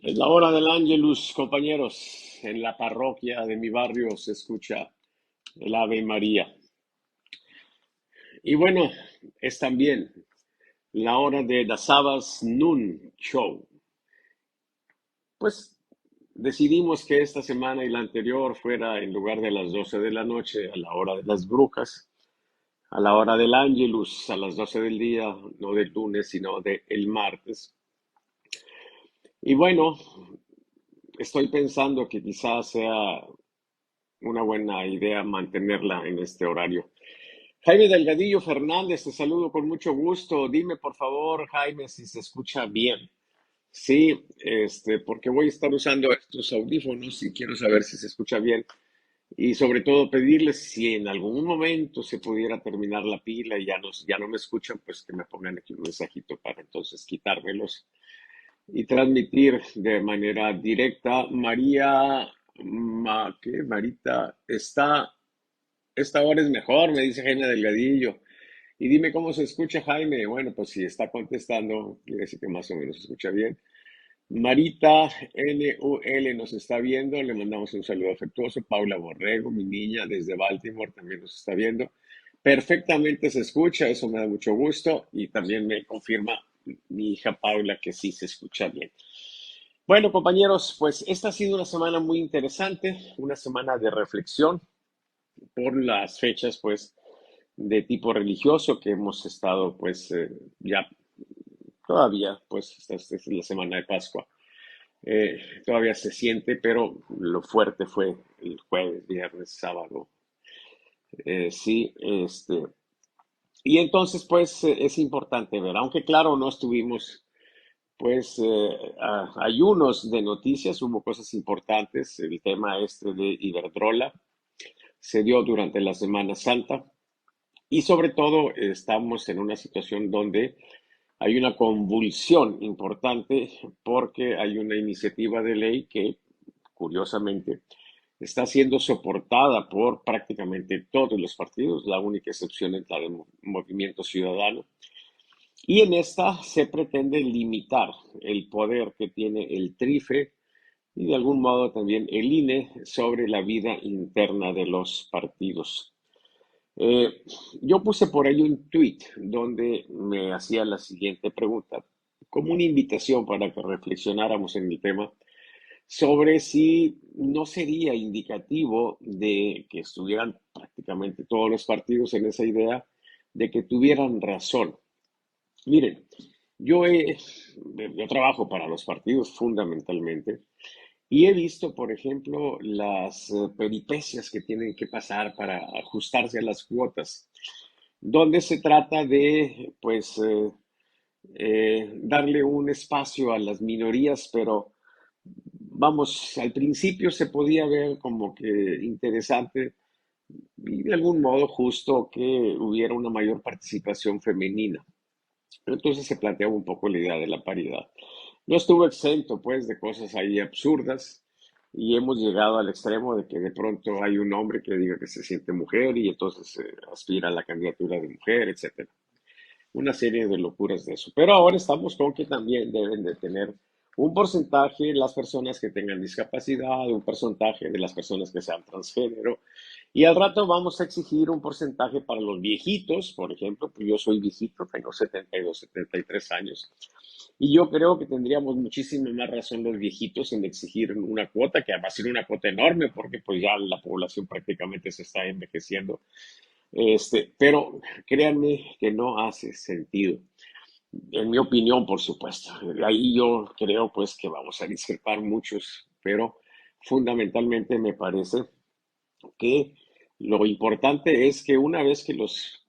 Es la hora del Ángelus, compañeros. En la parroquia de mi barrio se escucha el Ave María. Y bueno, es también la hora de Das Sabas Nun Show. Pues decidimos que esta semana y la anterior fuera en lugar de las 12 de la noche, a la hora de las brujas, a la hora del Ángelus, a las 12 del día, no del lunes, sino del martes. Y bueno, estoy pensando que quizás sea una buena idea mantenerla en este horario. Jaime Delgadillo Fernández, te saludo con mucho gusto. Dime, por favor, Jaime, si se escucha bien. Sí, porque voy a estar usando estos audífonos y quiero saber si se escucha bien. Y sobre todo pedirles si en algún momento se pudiera terminar la pila y ya no me escuchan, pues que me pongan aquí un mensajito para entonces quitármelos y transmitir de manera directa. ¿Qué? Marita, esta hora es mejor, me dice Jaime Delgadillo. Y dime cómo se escucha Jaime. Bueno, pues si está contestando, quiere decir que más o menos se escucha bien. Marita NUL nos está viendo, le mandamos un saludo afectuoso. Paula Borrego, mi niña desde Baltimore, también nos está viendo. Perfectamente se escucha, eso me da mucho gusto y también me confirma mi hija Paula que sí se escucha bien. Bueno, compañeros, pues esta ha sido una semana muy interesante, una semana de reflexión por las fechas, pues, de tipo religioso que hemos estado, pues, ya todavía, pues, esta es la semana de Pascua. Todavía se siente, pero lo fuerte fue el jueves, viernes, sábado. Sí, y entonces, pues, es importante ver, aunque claro, no estuvimos, pues, ayunos de noticias, hubo cosas importantes, el tema este de Iberdrola se dio durante la Semana Santa. Y sobre todo estamos en una situación donde hay una convulsión importante porque hay una iniciativa de ley que, curiosamente, está siendo soportada por prácticamente todos los partidos, la única excepción es la del Movimiento Ciudadano. Y en esta se pretende limitar el poder que tiene el TRIFE y de algún modo también el INE sobre la vida interna de los partidos. Eh, yo puse por ahí un tweet donde me hacía la siguiente pregunta, como una invitación para que reflexionáramos en el tema, sobre si no sería indicativo de que estuvieran prácticamente todos los partidos en esa idea de que tuvieran razón. Miren, yo, he- yo trabajo para los partidos fundamentalmente y he visto, por ejemplo, las peripecias que tienen que pasar para ajustarse a las cuotas, donde se trata de, pues, darle un espacio a las minorías, pero vamos, al principio se podía ver como que interesante y de algún modo justo que hubiera una mayor participación femenina. Entonces se planteaba un poco la idea de la paridad. No estuvo exento, pues, de cosas ahí absurdas y hemos llegado al extremo de que de pronto hay un hombre que diga que se siente mujer y entonces aspira a la candidatura de mujer, etcétera. Una serie de locuras de eso. Pero ahora estamos con que también deben de tener un porcentaje las personas que tengan discapacidad, un porcentaje de las personas que sean transgénero. Y al rato vamos a exigir un porcentaje para los viejitos, por ejemplo, pues yo soy viejito, tengo 72, 73 años. Y yo creo que tendríamos muchísima más razón los viejitos en exigir una cuota, que va a ser una cuota enorme, porque pues ya la población prácticamente se está envejeciendo. Pero créanme que no hace sentido. En mi opinión, por supuesto. Ahí yo creo pues que vamos a discrepar muchos, pero fundamentalmente me parece que lo importante es que una vez que los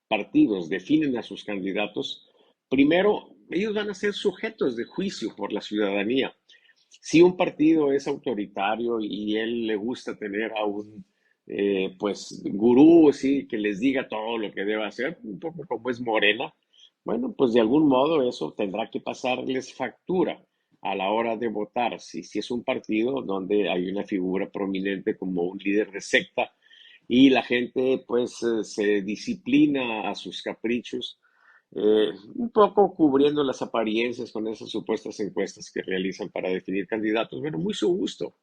partidos definen a sus candidatos, primero ellos van a ser sujetos de juicio por la ciudadanía. Si un partido es autoritario y él le gusta tener a un pues gurú, sí, que les diga todo lo que debe hacer, un poco como es Morena, bueno, pues de algún modo eso tendrá que pasarles factura a la hora de votar. Si es un partido donde hay una figura prominente como un líder de secta y la gente pues se disciplina a sus caprichos, un poco cubriendo las apariencias con esas supuestas encuestas que realizan para definir candidatos. Bueno, muy su gusto,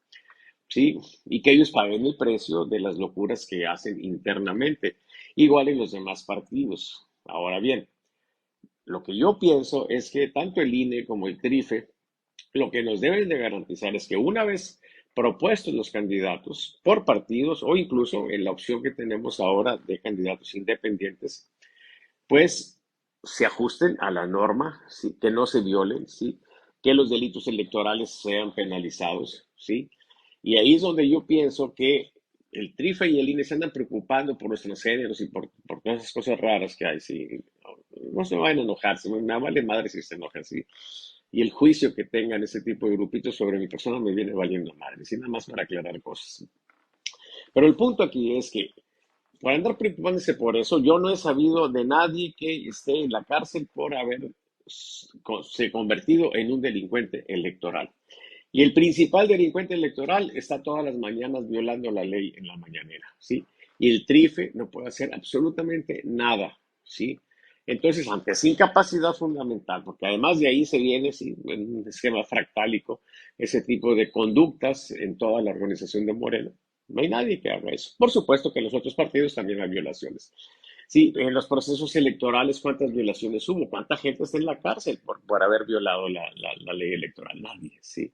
¿sí? Y que ellos paguen el precio de las locuras que hacen internamente, igual en los demás partidos. Ahora bien, lo que yo pienso es que tanto el INE como el TRIFE lo que nos deben de garantizar es que una vez propuestos los candidatos por partidos o incluso en la opción que tenemos ahora de candidatos independientes, pues se ajusten a la norma, ¿sí? Que no se violen, ¿sí? Que los delitos electorales sean penalizados, ¿sí? Y ahí es donde yo pienso que el TRIFE y el INE se andan preocupando por los transgéneros y por todas esas cosas raras que hay, ¿sí? No se vayan a enojarse, me vale madre si se enojan, ¿sí? Y el juicio que tengan ese tipo de grupitos sobre mi persona me viene valiendo madre, ¿sí? Nada más para aclarar cosas. Pero el punto aquí es que por andar preocupándose por eso, yo no he sabido de nadie que esté en la cárcel por haber se convertido en un delincuente electoral. Y el principal delincuente electoral está todas las mañanas violando la ley en la mañanera, ¿sí? Y el TRIFE no puede hacer absolutamente nada, ¿sí? Entonces, ante esa incapacidad fundamental, porque además de ahí se viene, ¿sí? En un esquema fractálico, ese tipo de conductas en toda la organización de Moreno, no hay nadie que haga eso. Por supuesto que en los otros partidos también hay violaciones. Sí, en los procesos electorales, ¿cuántas violaciones hubo? ¿Cuánta gente está en la cárcel por haber violado la ley electoral? Nadie, ¿sí?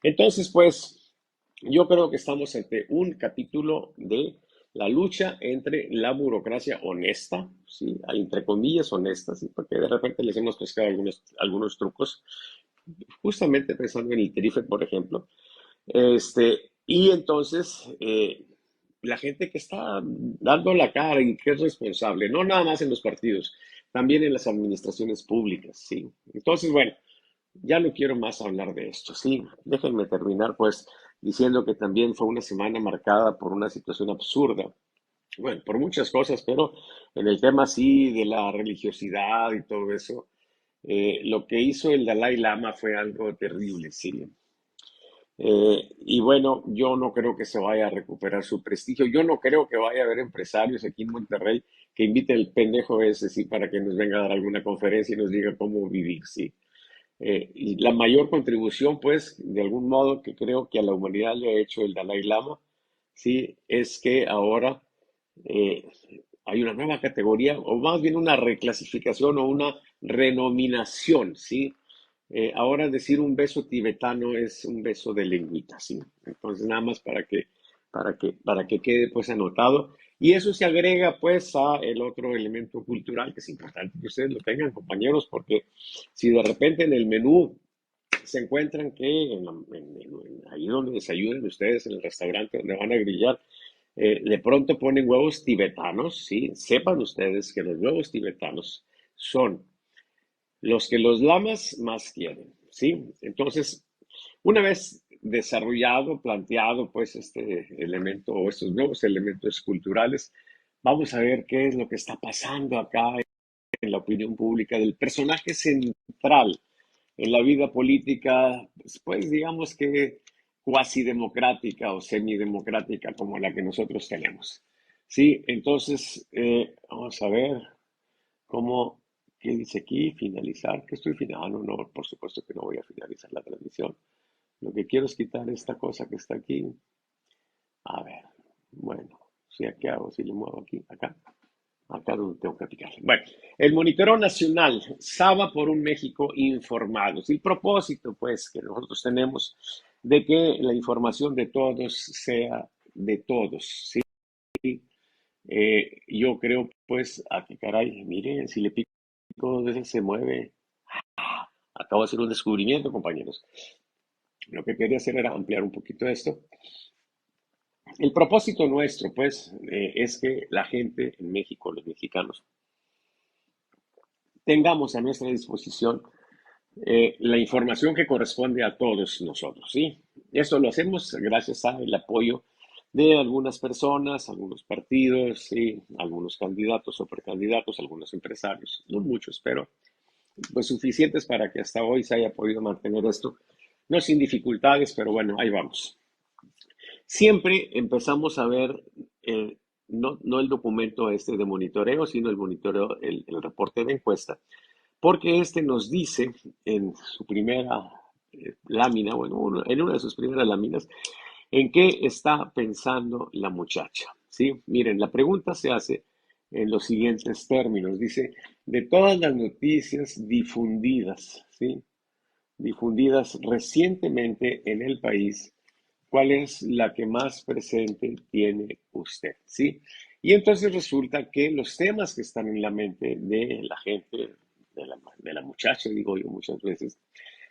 Entonces, pues, yo creo que estamos ante un capítulo de la lucha entre la burocracia honesta, ¿sí? Entre comillas honesta, ¿sí? Porque de repente les hemos pescado algunos trucos, justamente pensando en el Tarife, por ejemplo, y entonces, la gente que está dando la cara y que es responsable, no nada más en los partidos, también en las administraciones públicas, ¿sí? Entonces, bueno, ya no quiero más hablar de esto, ¿sí? Déjenme terminar, pues, diciendo que también fue una semana marcada por una situación absurda. Bueno, por muchas cosas, pero en el tema, sí, de la religiosidad y todo eso, lo que hizo el Dalai Lama fue algo terrible, ¿sí? Y bueno, yo no creo que se vaya a recuperar su prestigio. Yo no creo que vaya a haber empresarios aquí en Monterrey que inviten al pendejo ese, sí, para que nos venga a dar alguna conferencia y nos diga cómo vivir, sí. Y la mayor contribución, pues, de algún modo que creo que a la humanidad le ha hecho el Dalai Lama, sí, es que ahora eh, hay una nueva categoría, o más bien una reclasificación o una renominación, ¿sí? Ahora decir un beso tibetano es un beso de lengüita, ¿sí? Entonces, nada más para que quede pues anotado. Y eso se agrega pues a el otro elemento cultural que es importante que ustedes lo tengan, compañeros, porque si de repente en el menú se encuentran que ahí donde desayunen ustedes, en el restaurante donde van a grillar, de pronto ponen huevos tibetanos, ¿sí? Sepan ustedes que los huevos tibetanos son los que los lamas más quieren, ¿sí? Entonces, una vez desarrollado, planteado, pues, este elemento o estos nuevos elementos culturales, vamos a ver qué es lo que está pasando acá en la opinión pública del personaje central en la vida política, pues digamos que cuasi democrática o semidemocrática como la que nosotros tenemos. Sí, entonces vamos a ver cómo, ¿qué dice aquí? Finalizar, que estoy finalizando, no, por supuesto que no voy a finalizar la transmisión. Lo que quiero es quitar esta cosa que está aquí. A ver, bueno, si aquí hago, si le muevo aquí, acá donde tengo que picarle. Bueno, el monitoreo nacional, Saba por un México informado. El propósito, pues, que nosotros tenemos de que la información de todos sea de todos, ¿sí? Yo creo, pues, a que caray, miren, si le pico dos veces se mueve. Acabo de hacer un descubrimiento, compañeros. Lo que quería hacer era ampliar un poquito esto. El propósito nuestro, pues, es que la gente en México, los mexicanos, tengamos a nuestra disposición la información que corresponde a todos nosotros, ¿sí? Esto lo hacemos gracias al apoyo de algunas personas, algunos partidos, ¿sí? Algunos candidatos o precandidatos, algunos empresarios, no muchos, pero pues suficientes para que hasta hoy se haya podido mantener esto, no sin dificultades, pero bueno, ahí vamos. Siempre empezamos a ver no el documento este de monitoreo, sino el monitoreo, el reporte de encuesta, porque este nos dice en su primera lámina, bueno, en una de sus primeras láminas, en qué está pensando la muchacha. ¿Sí? Miren, la pregunta se hace en los siguientes términos. Dice, de todas las noticias difundidas, ¿sí? Difundidas recientemente en el país, ¿cuál es la que más presente tiene usted? ¿Sí? Y entonces resulta que los temas que están en la mente de la gente, de la muchacha, digo yo muchas veces,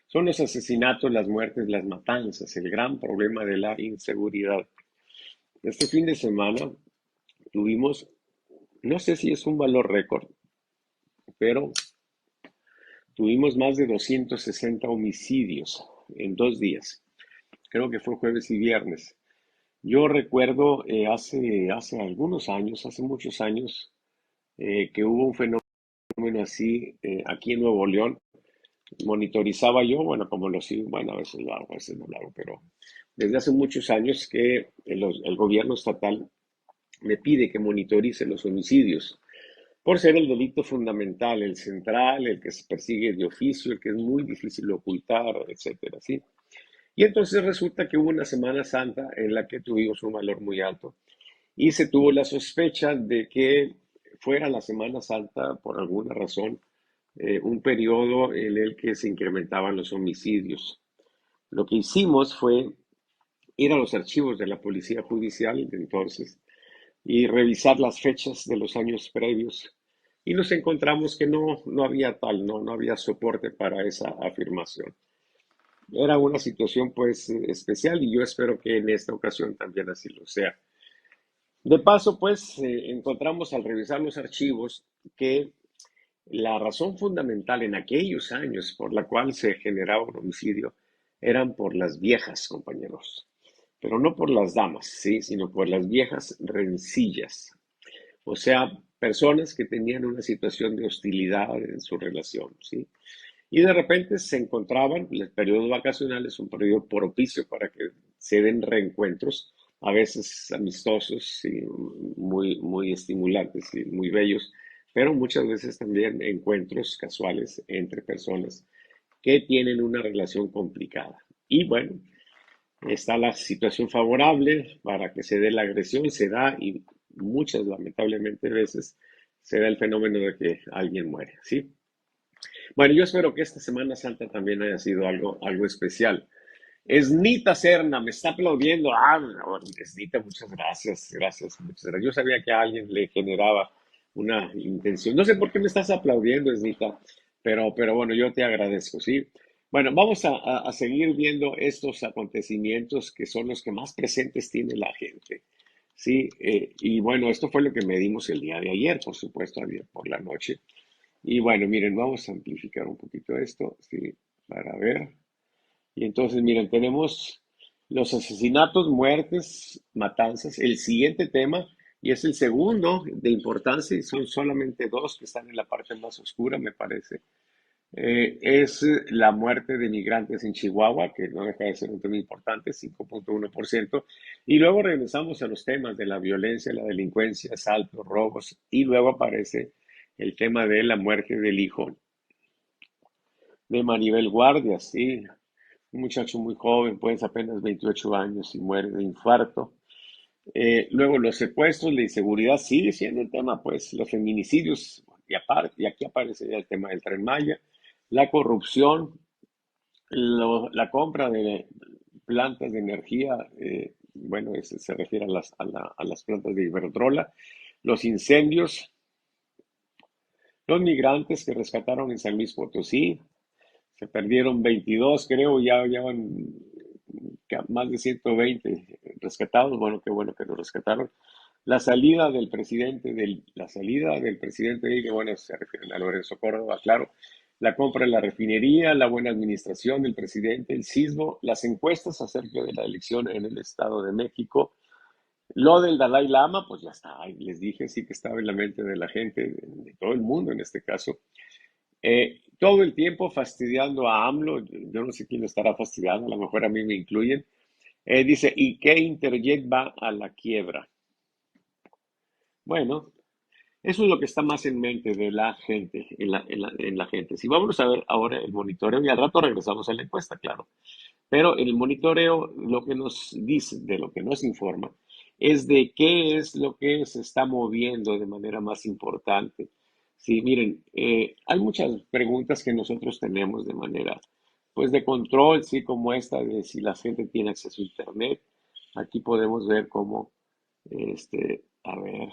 son los asesinatos, las muertes, las matanzas, el gran problema de la inseguridad. Este fin de semana tuvimos, no sé si es un valor récord, pero tuvimos más de 260 homicidios en 2 días. Creo que fue jueves y viernes. Yo recuerdo hace algunos años, hace muchos años, que hubo un fenómeno así aquí en Nuevo León. Monitorizaba yo, bueno, como lo sigo, bueno, a veces lo hago, a veces no lo hago, pero desde hace muchos años que el gobierno estatal me pide que monitorice los homicidios, por ser el delito fundamental, el central, el que se persigue de oficio, el que es muy difícil de ocultar, etcétera, ¿sí? Y entonces resulta que hubo una Semana Santa en la que tuvimos un valor muy alto y se tuvo la sospecha de que fuera la Semana Santa, por alguna razón, un periodo en el que se incrementaban los homicidios. Lo que hicimos fue ir a los archivos de la Policía Judicial de entonces y revisar las fechas de los años previos y nos encontramos que no había tal, no había soporte para esa afirmación. Era una situación pues especial y yo espero que en esta ocasión también así lo sea. De paso, pues encontramos al revisar los archivos que la razón fundamental en aquellos años por la cual se generaba un homicidio eran por las viejas, compañeros, pero no por las damas, ¿sí? Sino por las viejas rencillas, o sea, personas que tenían una situación de hostilidad en su relación, ¿sí? Y de repente se encontraban, el periodo vacacional es un periodo propicio para que se den reencuentros, a veces amistosos y muy estimulantes y muy bellos, pero muchas veces también encuentros casuales entre personas que tienen una relación complicada. Y bueno, está la situación favorable para que se dé la agresión, se da y muchas lamentablemente veces se da el fenómeno de que alguien muere, ¿sí? Bueno, yo espero que esta Semana Santa también haya sido algo especial. Esnita Serna me está aplaudiendo. Ah, no, Esnita, muchas gracias, gracias, muchas gracias. Yo sabía que a alguien le generaba una intención. No sé por qué me estás aplaudiendo, Esnita, pero bueno, yo te agradezco, ¿sí? Bueno, vamos a seguir viendo estos acontecimientos que son los que más presentes tiene la gente, ¿sí? Y bueno, esto fue lo que medimos el día de ayer, por supuesto, ayer por la noche. Y bueno, miren, vamos a amplificar un poquito esto, ¿sí? Para ver. Y entonces, miren, tenemos los asesinatos, muertes, matanzas. El siguiente tema, y es el segundo de importancia, y son solamente dos que están en la parte más oscura, me parece, es la muerte de migrantes en Chihuahua, que no deja de ser un tema importante, 5.1%. Y luego regresamos a los temas de la violencia, la delincuencia, asaltos, robos, y luego aparece el tema de la muerte del hijo de Maribel Guardia, sí, un muchacho muy joven, pues apenas 28 años y muere de infarto. Luego los secuestros, la inseguridad sigue siendo el tema, pues los feminicidios, y aparte, y aquí aparece ya el tema del Tren Maya, la corrupción, la compra de plantas de energía, bueno, se refiere a las plantas de Iberdrola, los incendios, los migrantes que rescataron en San Luis Potosí, se perdieron 22, creo, ya van más de 120 rescatados. Bueno que los rescataron. La salida del presidente, y que bueno, se refieren a Lorenzo Córdoba, claro. La compra de la refinería, la buena administración del presidente, el sismo, las encuestas acerca de la elección en el Estado de México. Lo del Dalai Lama, pues ya está, les dije, sí que estaba en la mente de la gente, de todo el mundo en este caso. Todo el tiempo fastidiando a AMLO, yo no sé quién lo estará fastidiando, a lo mejor a mí me incluyen. Dice, ¿y qué Interjet va a la quiebra? Bueno, eso es lo que está más en mente de la gente, en la gente. Si vamos a ver ahora el monitoreo y al rato regresamos a la encuesta, claro. Pero el monitoreo lo que nos dice, de lo que nos informa, es de qué es lo que se está moviendo de manera más importante. Sí, miren, hay muchas preguntas que nosotros tenemos de manera, pues, de control, sí, como esta de si la gente tiene acceso a Internet. Aquí podemos ver cómo, a ver,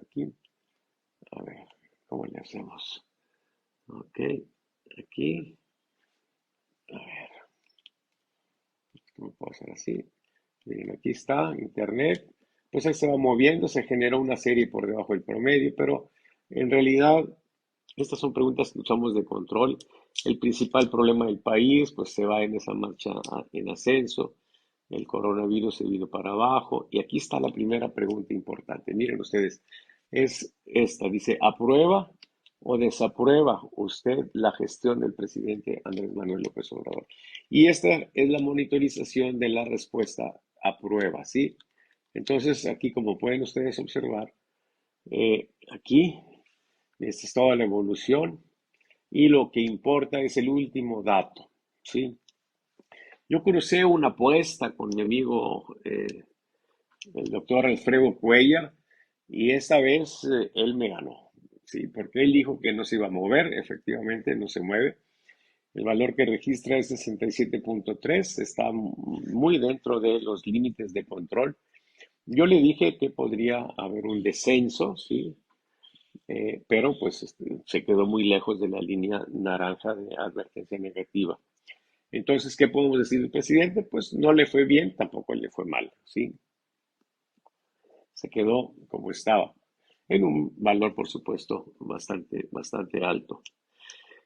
aquí, a ver, ¿cómo le hacemos? Ok, aquí, a ver, ¿cómo puedo hacer así? Miren, aquí está, Internet. Pues ahí se va moviendo, se generó una serie por debajo del promedio, pero en realidad estas son preguntas que usamos de control. El principal problema del país, pues se va en esa marcha en ascenso. El coronavirus se vino para abajo. Y aquí está la primera pregunta importante. Miren ustedes, es esta. Dice, ¿aprueba o desaprueba usted la gestión del presidente Andrés Manuel López Obrador? Y esta es la monitorización de la respuesta aprueba, ¿sí? Entonces, aquí, como pueden ustedes observar, aquí, esta es toda la evolución y lo que importa es el último dato, ¿sí? Yo crucé una apuesta con mi amigo, el doctor Alfredo Cuellar, y esta vez él me ganó, ¿sí? Porque él dijo que no se iba a mover, efectivamente no se mueve. El valor que registra es 67.3, está muy dentro de los límites de control. Yo le dije que podría haber un descenso, ¿sí? Pero pues se quedó muy lejos de la línea naranja de advertencia negativa. Entonces, ¿qué podemos decir del presidente? Pues no le fue bien, tampoco le fue mal, ¿sí? Se quedó como estaba, en un valor, por supuesto, bastante, bastante alto.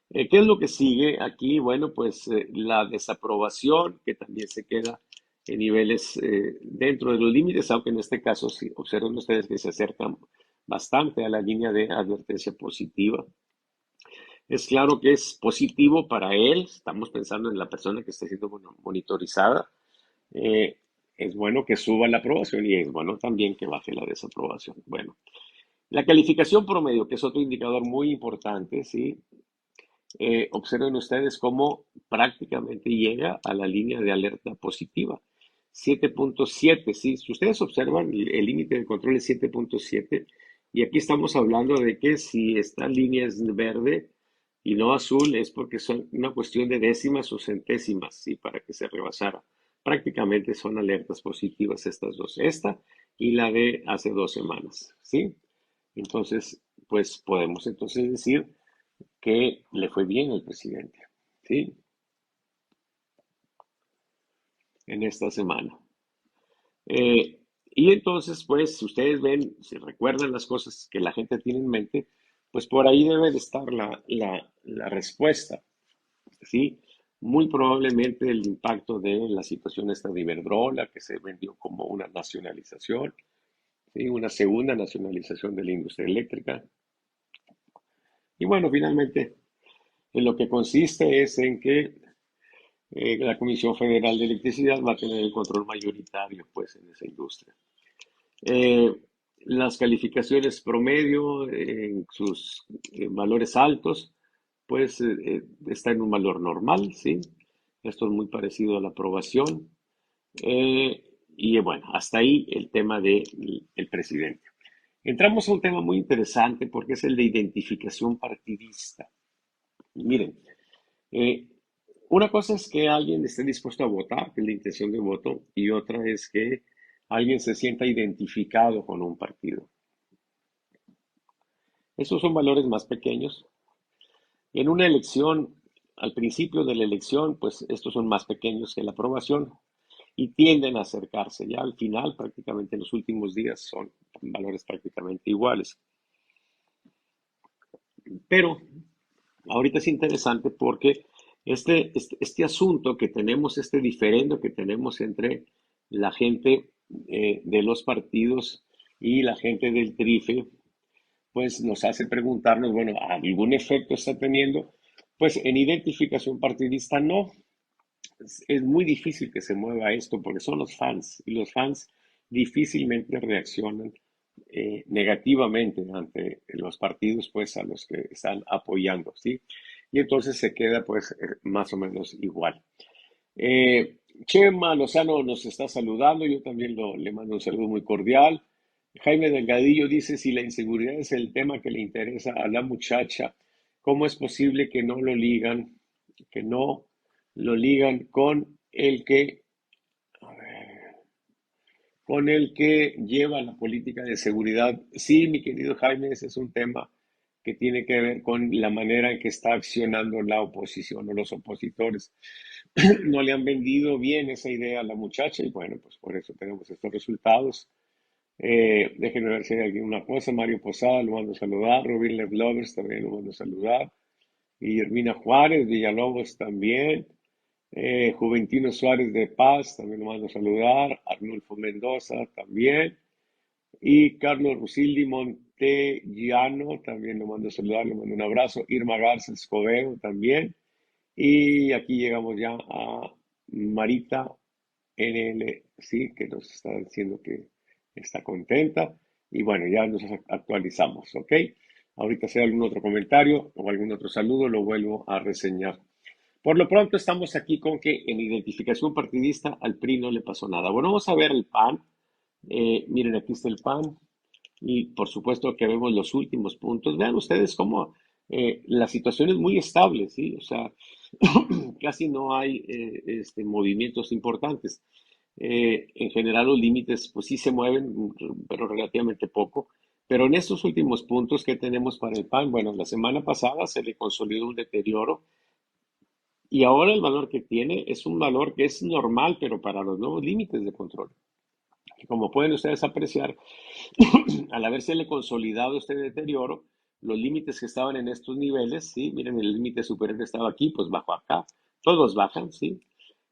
¿Qué es lo que sigue aquí? Bueno, pues la desaprobación, que también se queda en niveles dentro de los límites, aunque en este caso, si observan ustedes que se acercan bastante a la línea de advertencia positiva. Es claro que es positivo para él, estamos pensando en la persona que está siendo monitorizada. Eh, es bueno que suba la aprobación y es bueno también que baje la desaprobación. Bueno, la calificación promedio, que es otro indicador muy importante, ¿sí? Observen ustedes cómo prácticamente llega a la línea de alerta positiva. 7.7, ¿sí? Si ustedes observan, el límite de control es 7.7 y aquí estamos hablando de que si esta línea es verde y no azul es porque son una cuestión de décimas o centésimas, ¿sí? Para que se rebasara. Prácticamente son alertas positivas estas dos, esta y la de hace 2 semanas, ¿sí? Entonces, pues podemos entonces decir que le fue bien al presidente, ¿sí? En esta semana. Eh, y entonces, pues, si ustedes ven, si recuerdan las cosas que la gente tiene en mente, pues por ahí debe de estar la respuesta, ¿sí? Muy probablemente el impacto de la situación esta de Iberdrola, que se vendió como una nacionalización, ¿sí? Una segunda nacionalización de la industria eléctrica. Y bueno, finalmente, en lo que consiste es en que la Comisión Federal de Electricidad va a tener el control mayoritario pues, en esa industria. Eh, las calificaciones promedio en sus valores altos, pues está en un valor normal, ¿sí? Esto es muy parecido a la aprobación. Y bueno, hasta ahí el tema del presidente. Entramos a un tema muy interesante porque es el de identificación partidista. Miren, eh, una cosa es que alguien esté dispuesto a votar, que es la intención de voto, y otra es que alguien se sienta identificado con un partido. Esos son valores más pequeños. En una elección, al principio de la elección, pues estos son más pequeños que la aprobación y tienden a acercarse. Ya al final, prácticamente en los últimos días, son valores prácticamente iguales. Pero ahorita es interesante porque este asunto que tenemos, este diferendo que tenemos entre la gente de los partidos y la gente del TRIFE, pues nos hace preguntarnos, bueno, ¿algún efecto está teniendo? Pues en identificación partidista no. Es muy difícil que se mueva esto porque son los fans y los fans difícilmente reaccionan negativamente ante los partidos pues a los que están apoyando, ¿sí? Y entonces se queda pues más o menos igual. Chema Lozano nos está saludando, yo también le mando un saludo muy cordial. Jaime Delgadillo dice, si la inseguridad es el tema que le interesa a la muchacha, ¿cómo es posible que no lo ligan con el que lleva la política de seguridad? Sí, mi querido Jaime, ese es un tema que tiene que ver con la manera en que está accionando la oposición o los opositores. No le han vendido bien esa idea a la muchacha y bueno, pues por eso tenemos estos resultados. Déjenme ver si hay alguna cosa. Mario Posada, lo mando a saludar. Rubin Lev Lovers también lo mando a saludar. Guillermina Juárez, Villalobos también. Juventino Suárez de Paz, también lo mando a saludar. Arnulfo Mendoza también. Y Carlos Rusildi Montellano, también lo mando a saludar, le mando un abrazo. Irma Garza Escobedo también. Y aquí llegamos ya a Marita NL, sí, que nos está diciendo que está contenta. Y bueno, ya nos actualizamos, ¿ok? Ahorita si hay algún otro comentario o algún otro saludo, lo vuelvo a reseñar. Por lo pronto estamos aquí con que en identificación partidista al PRI no le pasó nada. Bueno, vamos a ver el PAN. Miren, aquí está el PAN. Y por supuesto que vemos los últimos puntos. Vean ustedes cómo la situación es muy estable, ¿sí? O sea, casi no hay movimientos importantes. En general los límites pues sí se mueven, pero relativamente poco. Pero en estos últimos puntos que tenemos para el PAN, bueno, la semana pasada se le consolidó un deterioro y ahora el valor que tiene es un valor que es normal, pero para los nuevos límites de control. Y como pueden ustedes apreciar, al habérsele consolidado este deterioro, los límites que estaban en estos niveles, ¿sí? Miren, el límite superior que estaba aquí, pues bajo acá, todos bajan, ¿sí?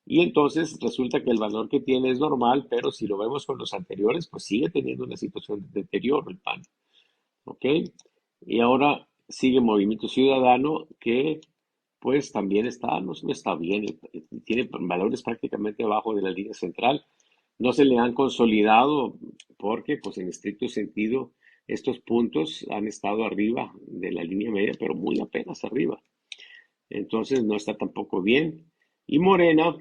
Y entonces resulta que el valor que tiene es normal, pero si lo vemos con los anteriores, pues sigue teniendo una situación de deterioro el PAN, ¿ok? Y ahora sigue Movimiento Ciudadano que pues también está, no está bien, tiene valores prácticamente abajo de la línea central. No se le han consolidado porque, pues en estricto sentido, estos puntos han estado arriba de la línea media, pero muy apenas arriba. Entonces no está tampoco bien. Y Morena,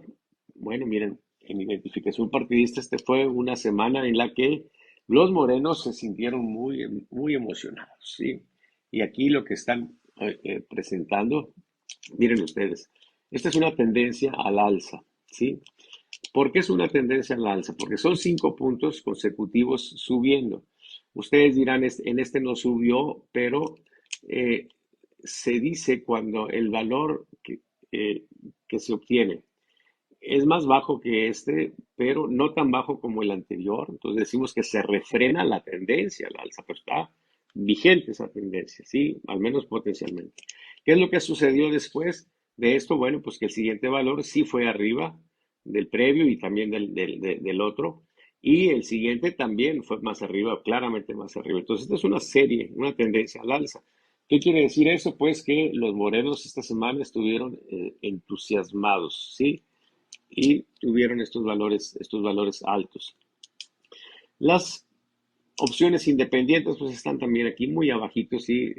bueno, miren, en identificación partidista, este fue una semana en la que los morenos se sintieron muy emocionados, ¿sí? Y aquí lo que están presentando, miren ustedes, esta es una tendencia al alza, ¿sí? ¿Por qué es una tendencia al alza? Porque son 5 puntos consecutivos subiendo. Ustedes dirán, en este no subió, pero eh, se dice cuando el valor que se obtiene es más bajo que este, pero no tan bajo como el anterior. Entonces decimos que se refrena la tendencia al alza, pero está vigente esa tendencia, ¿sí? Al menos potencialmente. ¿Qué es lo que sucedió después de esto? Bueno, pues que el siguiente valor sí fue arriba del previo y también del otro. Y el siguiente también fue más arriba, claramente más arriba. Entonces, esta es una serie, una tendencia al alza. ¿Qué quiere decir eso? Pues que los morenos esta semana estuvieron entusiasmados, ¿sí? Y tuvieron estos valores altos. Las opciones independientes pues están también aquí muy abajitos y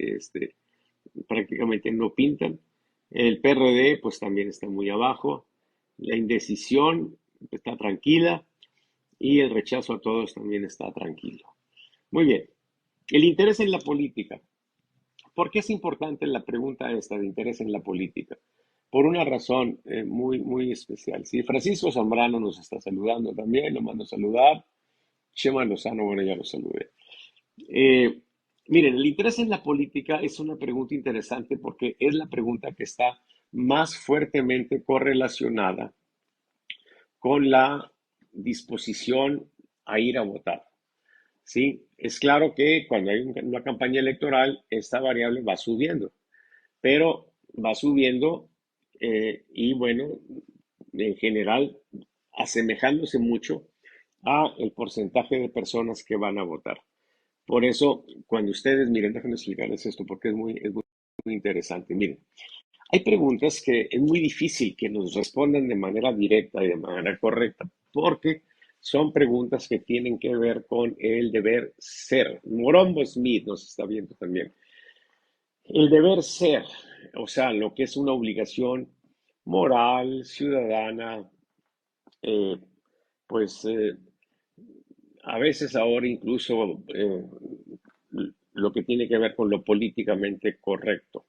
prácticamente no pintan. El PRD pues también está muy abajo. La indecisión está tranquila y el rechazo a todos también está tranquilo. Muy bien. El interés en la política. ¿Por qué es importante la pregunta esta de interés en la política? Por una razón muy especial. ¿Sí? Francisco Zambrano nos está saludando también, lo mando a saludar. Chema Lozano, bueno, ya lo saludé. Eh, Miren, el interés en la política es una pregunta interesante porque es la pregunta que está más fuertemente correlacionada con la disposición a ir a votar. ¿Sí? Es claro que cuando hay una campaña electoral, esta variable va subiendo, pero va subiendo y bueno, en general, asemejándose mucho a el porcentaje de personas que van a votar. Por eso, cuando ustedes, miren, déjenme explicarles esto porque muy interesante. Miren, hay preguntas que es muy difícil que nos respondan de manera directa y de manera correcta, porque son preguntas que tienen que ver con el deber ser. Morombo Smith nos está viendo también. El deber ser, o sea, lo que es una obligación moral, ciudadana, eh, pues a veces ahora incluso lo que tiene que ver con lo políticamente correcto.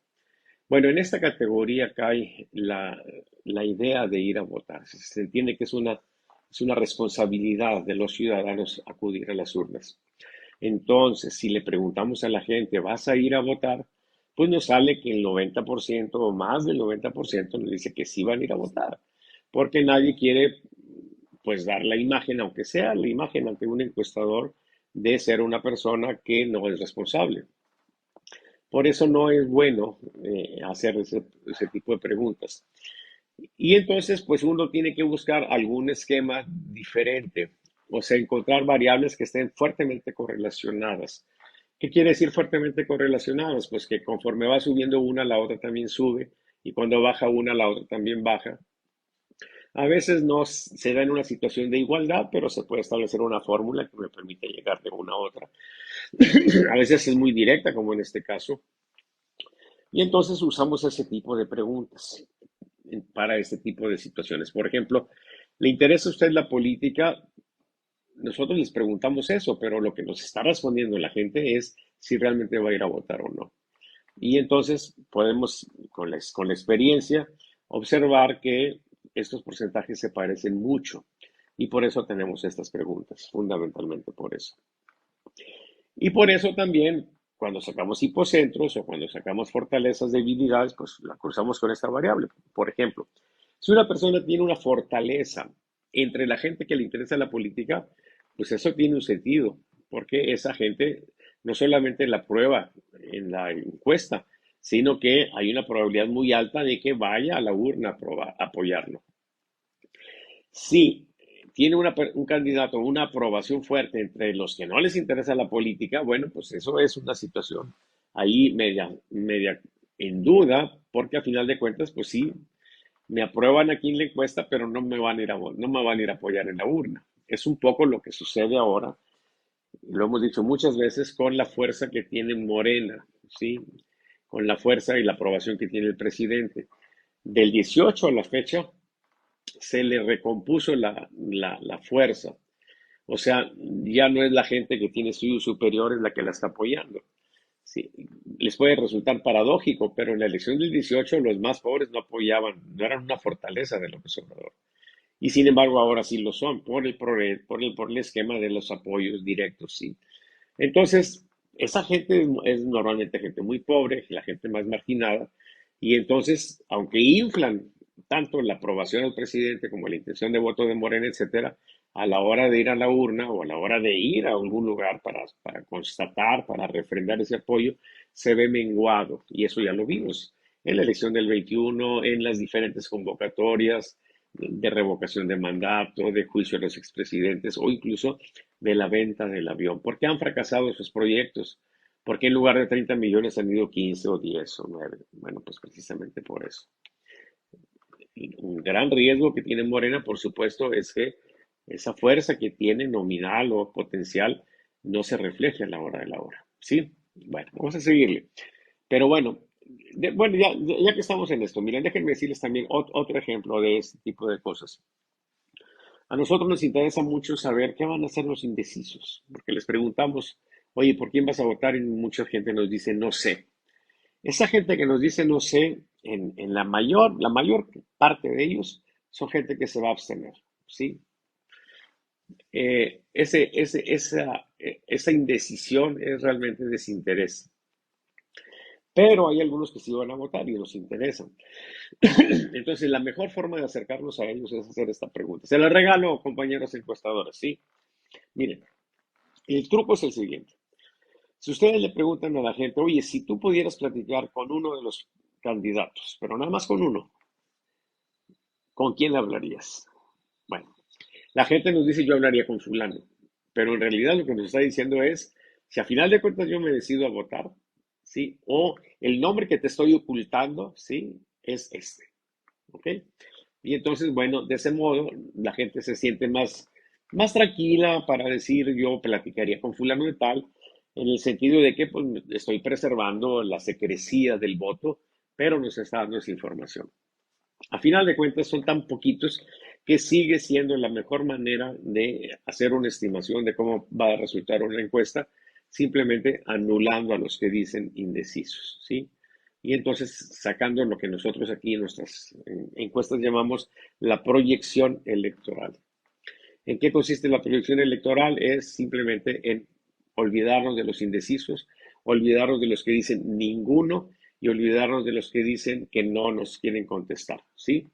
Bueno, en esta categoría cae la idea de ir a votar. Se entiende que es una responsabilidad de los ciudadanos acudir a las urnas. Entonces, si le preguntamos a la gente, ¿vas a ir a votar? Pues nos sale que el 90% o más del 90% nos dice que sí van a ir a votar, porque nadie quiere pues dar la imagen, aunque sea la imagen ante un encuestador, de ser una persona que no es responsable. Por eso no es bueno hacer ese tipo de preguntas. Y entonces, pues uno tiene que buscar algún esquema diferente, o sea, encontrar variables que estén fuertemente correlacionadas. ¿Qué quiere decir fuertemente correlacionadas? Pues que conforme va subiendo una, la otra también sube, y cuando baja una, la otra también baja. A veces no se da en una situación de igualdad, pero se puede establecer una fórmula que me permite llegar de una a otra. A veces es muy directa, como en este caso, y entonces usamos ese tipo de preguntas para este tipo de situaciones. Por ejemplo, ¿le interesa a usted la política? Nosotros les preguntamos eso, pero lo que nos está respondiendo la gente es si realmente va a ir a votar o no. Y entonces podemos, con la experiencia, observar que estos porcentajes se parecen mucho. Y por eso tenemos estas preguntas, fundamentalmente por eso. Y por eso también, cuando sacamos hipocentros o cuando sacamos fortalezas, debilidades, pues la cruzamos con esta variable. Por ejemplo, si una persona tiene una fortaleza entre la gente que le interesa la política, pues eso tiene un sentido, porque esa gente no solamente la prueba en la encuesta, sino que hay una probabilidad muy alta de que vaya a la urna a apoyarlo. Si tiene un candidato una aprobación fuerte entre los que no les interesa la política, bueno, pues eso es una situación ahí media en duda, porque a final de cuentas, pues sí, me aprueban aquí en la encuesta, pero no me van a ir no me van a ir a apoyar en la urna. Es un poco lo que sucede ahora, lo hemos dicho muchas veces, con la fuerza que tiene Morena, ¿sí? Con la fuerza y la aprobación que tiene el presidente. Del 18 a la fecha, se le recompuso la fuerza. O sea, ya no es la gente que tiene estudios superiores la que la está apoyando. Sí, les puede resultar paradójico, pero en la elección del 18 los más pobres no apoyaban, no eran una fortaleza de López Obrador. Y sin embargo ahora sí lo son, por el esquema de los apoyos directos, sí. Entonces, esa gente es normalmente gente muy pobre, la gente más marginada, y entonces, aunque inflan tanto la aprobación al presidente como la intención de voto de Morena, etcétera, a la hora de ir a la urna o a la hora de ir a algún lugar para constatar, para refrendar ese apoyo, se ve menguado, y eso ya lo vimos en la elección del 21, en las diferentes convocatorias de revocación de mandato, de juicio a los expresidentes o incluso de la venta del avión. ¿Por qué han fracasado esos proyectos? ¿Por qué en lugar de 30 millones han ido 15 o 10 o 9? Bueno, pues precisamente por eso. Un gran riesgo que tiene Morena, por supuesto, es que esa fuerza que tiene nominal o potencial no se refleje a la hora de la hora. ¿Sí? Bueno, vamos a seguirle. Pero bueno, bueno, ya que estamos en esto, miren, déjenme decirles también otro ejemplo de este tipo de cosas. A nosotros nos interesa mucho saber qué van a hacer los indecisos, porque les preguntamos, oye, ¿por quién vas a votar? Y mucha gente nos dice, no sé. Esa gente que nos dice no sé, en la mayor parte de ellos son gente que se va a abstener, ¿sí? Esa indecisión es realmente desinterés. Pero hay algunos que sí van a votar y nos interesan. Entonces, la mejor forma de acercarnos a ellos es hacer esta pregunta. Se la regalo, compañeros encuestadores, ¿sí? Miren, el truco es el siguiente. Si ustedes le preguntan a la gente, oye, si tú pudieras platicar con uno de los candidatos, pero nada más con uno, ¿con quién hablarías? Bueno, la gente nos dice yo hablaría con fulano, pero en realidad lo que nos está diciendo es, si a final de cuentas yo me decido a votar, ¿sí? O el nombre que te estoy ocultando, ¿sí? Es este, ¿ok? Y entonces, bueno, de ese modo la gente se siente más más tranquila para decir yo platicaría con fulano de tal, en el sentido de que pues, estoy preservando la secrecía del voto, pero nos está dando esa información. A final de cuentas son tan poquitos que sigue siendo la mejor manera de hacer una estimación de cómo va a resultar una encuesta, simplemente anulando a los que dicen indecisos, ¿sí? Y entonces sacando lo que nosotros aquí en nuestras encuestas llamamos la proyección electoral. ¿En qué consiste la proyección electoral? Es simplemente en olvidarnos de los indecisos, olvidarnos de los que dicen ninguno y olvidarnos de los que dicen que no nos quieren contestar, ¿sí?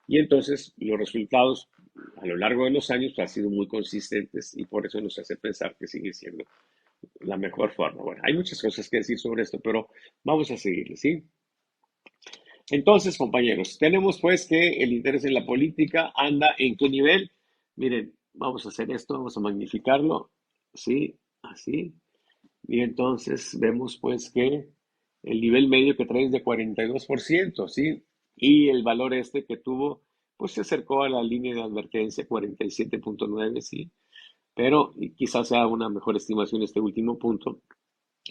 Y entonces los resultados a lo largo de los años han sido muy consistentes y por eso nos hace pensar que sigue siendo la mejor forma. Bueno, hay muchas cosas que decir sobre esto, pero vamos a seguirle, ¿sí? Entonces, compañeros, tenemos pues que el interés en la política anda en qué nivel. Miren, vamos a hacer esto, vamos a magnificarlo, ¿sí? Así. Y entonces vemos pues que el nivel medio que trae es de 42%, ¿sí? Y el valor este que tuvo, pues se acercó a la línea de advertencia 47.9, ¿sí? Pero quizás sea una mejor estimación este último punto,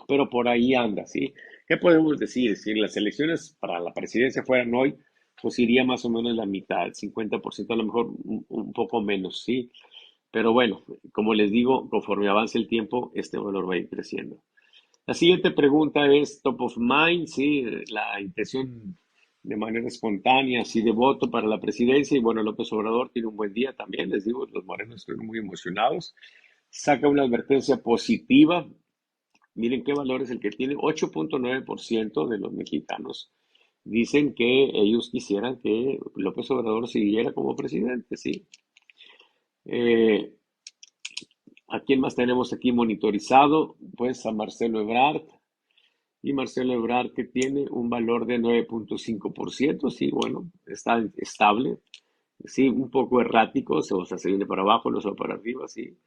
pero por ahí anda, ¿sí? ¿Qué podemos decir? Si las elecciones para la presidencia fueran hoy, pues iría más o menos la mitad, el 50%, a lo mejor un poco menos, ¿sí? Pero bueno, como les digo, conforme avance el tiempo, este valor va a ir creciendo. La siguiente pregunta es top of mind, ¿sí? La intención de manera espontánea, sí, de voto para la presidencia. Y bueno, López Obrador tiene un buen día también, les digo, los morenos están muy emocionados. Saca una advertencia positiva. Miren qué valor es el que tiene. 8.9% de los mexicanos dicen que ellos quisieran que López Obrador siguiera como presidente, ¿sí? Eh, ¿A quién más tenemos aquí monitorizado? Pues a Marcelo Ebrard. Y Marcelo Ebrard que tiene un valor de 9.5%, sí, bueno, está estable, sí, un poco errático, o sea, se viene para abajo, no se va para arriba, sí,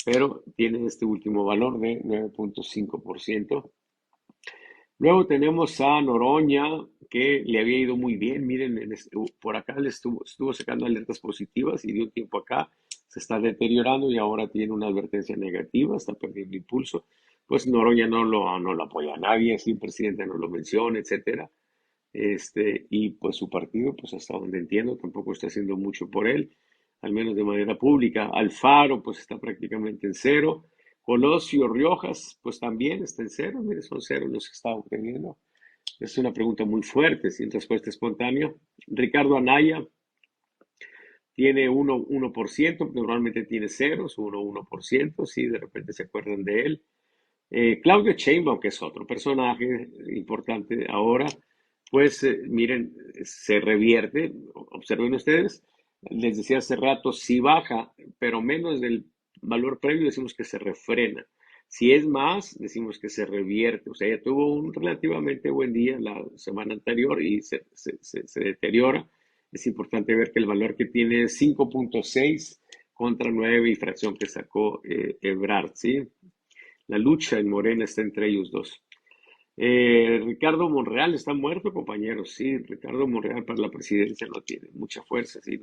pero tiene este último valor de 9.5%. Luego tenemos a Noroña, que le había ido muy bien. Miren, por acá le estuvo sacando alertas positivas y de un tiempo acá se está deteriorando y ahora tiene una advertencia negativa, está perdiendo impulso. Pues Noroña no lo apoya a nadie, si el presidente no lo menciona, etcétera. Y pues su partido, pues hasta donde entiendo, tampoco está haciendo mucho por él, al menos de manera pública. Alfaro, pues está prácticamente en cero. Colosio Riojas, pues también está en cero. Mire, son cero los que está obteniendo. Es una pregunta muy fuerte, sin respuesta espontánea. Ricardo Anaya tiene 1%, normalmente tiene ceros, 1%, si de repente se acuerdan de él. Claudio Sheinbaum, que es otro personaje importante ahora, pues miren, se revierte, observen ustedes, les decía hace rato, si baja, pero menos del valor previo, decimos que se refrena. Si es más, decimos que se revierte. O sea, ya tuvo un relativamente buen día la semana anterior y se deteriora. Es importante ver que el valor que tiene es 5.6 contra 9 y fracción que sacó Ebrard, ¿sí? La lucha en Morena está entre ellos dos. Ricardo Monreal está muerto, compañeros. Sí, Ricardo Monreal para la presidencia no tiene mucha fuerza, sí,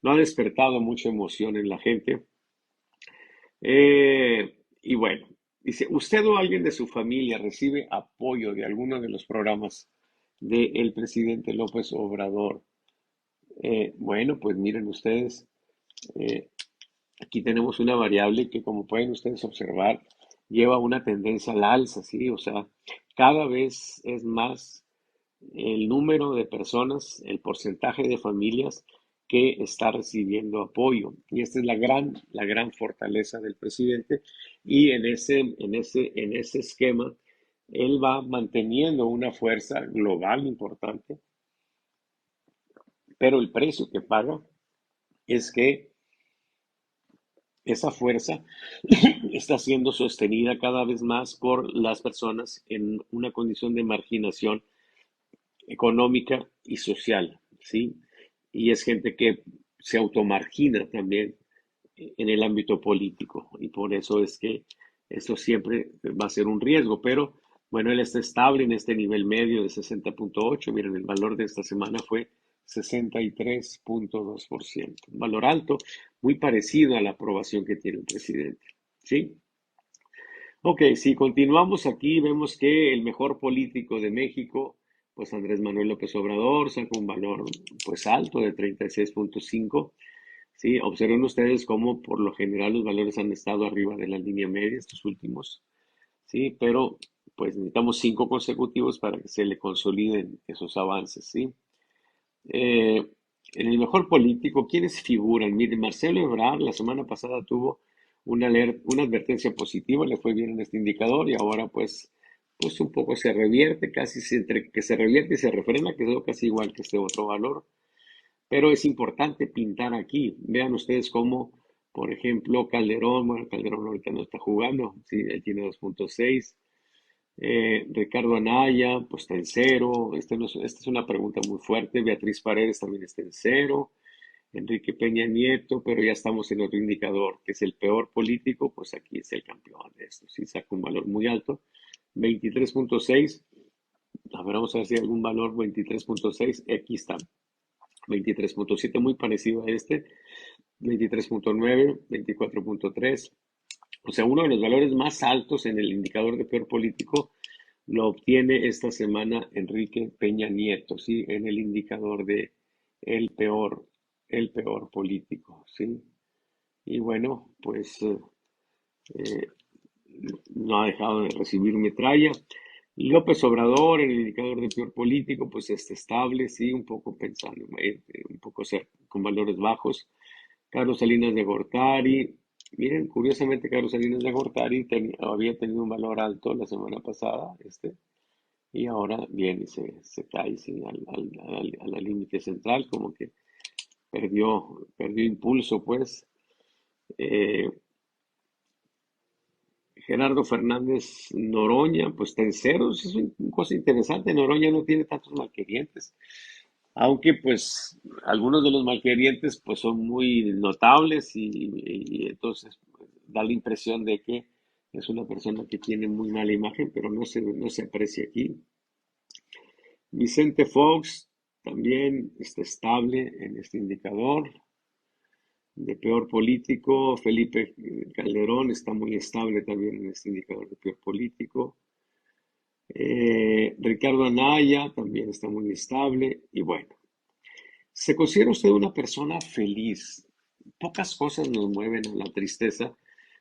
no ha despertado mucha emoción en la gente. Y bueno, dice, ¿usted o alguien de su familia recibe apoyo de alguno de los programas del presidente López Obrador? Bueno, pues miren ustedes, eh, aquí tenemos una variable que, como pueden ustedes observar, lleva una tendencia al alza, ¿sí? O sea, cada vez es más el número de personas, el porcentaje de familias que está recibiendo apoyo. Y esta es la gran fortaleza del presidente. Y en ese esquema, él va manteniendo una fuerza global importante, pero el precio que paga es que esa fuerza está siendo sostenida cada vez más por las personas en una condición de marginación económica y social, ¿sí? Y es gente que se automargina también en el ámbito político y por eso es que esto siempre va a ser un riesgo, pero bueno, él está estable en este nivel medio de 60.8. Miren, el valor de esta semana fue 63.2%, un valor alto, muy parecido a la aprobación que tiene el presidente. ¿Sí? Ok, si continuamos aquí, vemos que el mejor político de México, pues Andrés Manuel López Obrador, saca un valor pues alto de 36.5. Sí, observen ustedes cómo por lo general los valores han estado arriba de la línea media estos últimos, sí, pero pues necesitamos 5 consecutivos para que se le consoliden esos avances, sí. Eh, en el mejor político, ¿quiénes figuran? Mire, Marcelo Ebrard la semana pasada tuvo una advertencia positiva, le fue bien en este indicador y ahora pues un poco se revierte, entre que se revierte y se refrena, quedó casi igual que este otro valor. Pero es importante pintar aquí. Vean ustedes cómo, por ejemplo, Calderón, bueno, Calderón ahorita no está jugando, sí, él tiene 2.6. Ricardo Anaya, pues está en cero. Esta es una pregunta muy fuerte. Beatriz Paredes también está en cero. Enrique Peña Nieto, pero ya estamos en otro indicador, que es el peor político, pues aquí es el campeón de esto. Sí, saca un valor muy alto. 23.6. A ver, vamos a ver si hay algún valor 23.6. Aquí está. 23.7, muy parecido a este. 23.9, 24.3. O sea, uno de los valores más altos en el indicador de peor político lo obtiene esta semana Enrique Peña Nieto, ¿sí? En el indicador de el peor, el peor político, ¿sí? Y bueno, pues eh, no ha dejado de recibir metralla. López Obrador, en el indicador de peor político, pues está estable, sí, un poco pensando, un poco con valores bajos. Carlos Salinas de Gortari, miren, curiosamente Carlos Salinas de Gortari había tenido un valor alto la semana pasada, y ahora viene y se cae sí, a la límite central, como que perdió impulso, pues. Eh, Gerardo Fernández Noroña, pues está en ceros, es una cosa interesante, Noroña no tiene tantos malquerientes, aunque pues algunos de los malquerientes pues son muy notables y entonces pues, da la impresión de que es una persona que tiene muy mala imagen, pero no se aprecia aquí. Vicente Fox también está estable en este indicador. De peor político, Felipe Calderón está muy estable también en este indicador de peor político. Ricardo Anaya también está muy estable. Y bueno, ¿se considera usted una persona feliz? Pocas cosas nos mueven a la tristeza,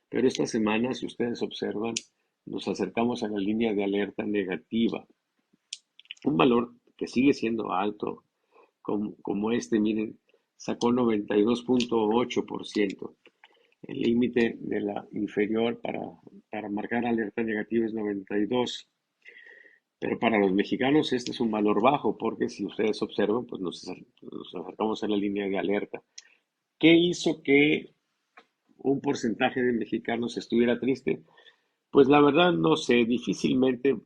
pero esta semana, si ustedes observan, nos acercamos a la línea de alerta negativa. Un valor que sigue siendo alto, como este, miren, sacó 92.8%. El límite de la inferior para marcar alerta negativa es 92. Pero para los mexicanos este es un valor bajo, porque si ustedes observan, pues nos acercamos a la línea de alerta. ¿Qué hizo que un porcentaje de mexicanos estuviera triste? Pues la verdad no sé, difícilmente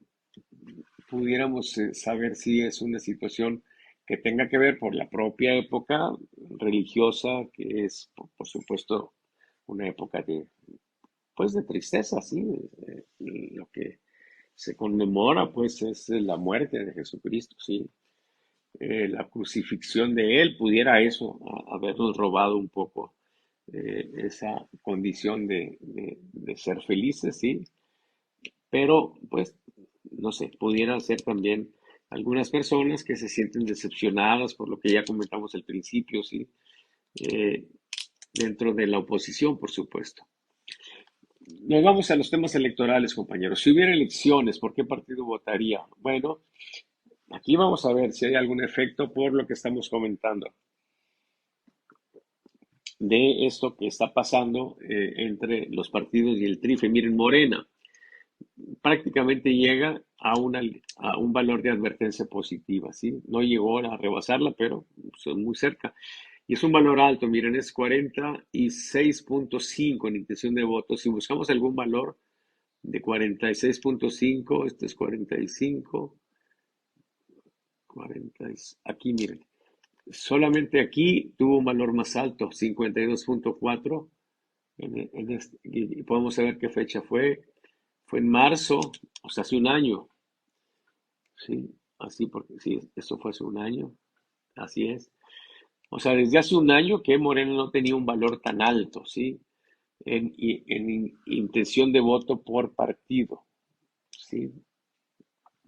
pudiéramos saber si es una situación que tenga que ver por la propia época religiosa, que es, por supuesto, una época pues de tristeza, sí. Lo que se conmemora, pues, es la muerte de Jesucristo, sí. La crucifixión de él, pudiera eso habernos robado un poco esa condición de ser felices, sí. Pero, pues, no sé, pudiera ser también algunas personas que se sienten decepcionadas por lo que ya comentamos al principio, sí. Eh, Dentro de la oposición, por supuesto. Nos vamos a los temas electorales, compañeros. Si hubiera elecciones, ¿por qué partido votaría? Bueno, aquí vamos a ver si hay algún efecto por lo que estamos comentando de esto que está pasando entre los partidos y el TRIFE. Miren, Morena prácticamente llega a un valor de advertencia positiva, ¿sí? No llegó a rebasarla, pero son muy cerca. Y es un valor alto, miren, es 46.5 en intención de voto. Si buscamos algún valor de 46.5, este es 45, 40, aquí miren, solamente aquí tuvo un valor más alto, 52.4, y podemos saber qué fecha fue en marzo, o sea, hace un año, ¿sí? Así, porque sí, eso fue hace un año, así es. O sea, desde hace un año que Morena no tenía un valor tan alto, ¿sí? Intención de voto por partido, ¿sí?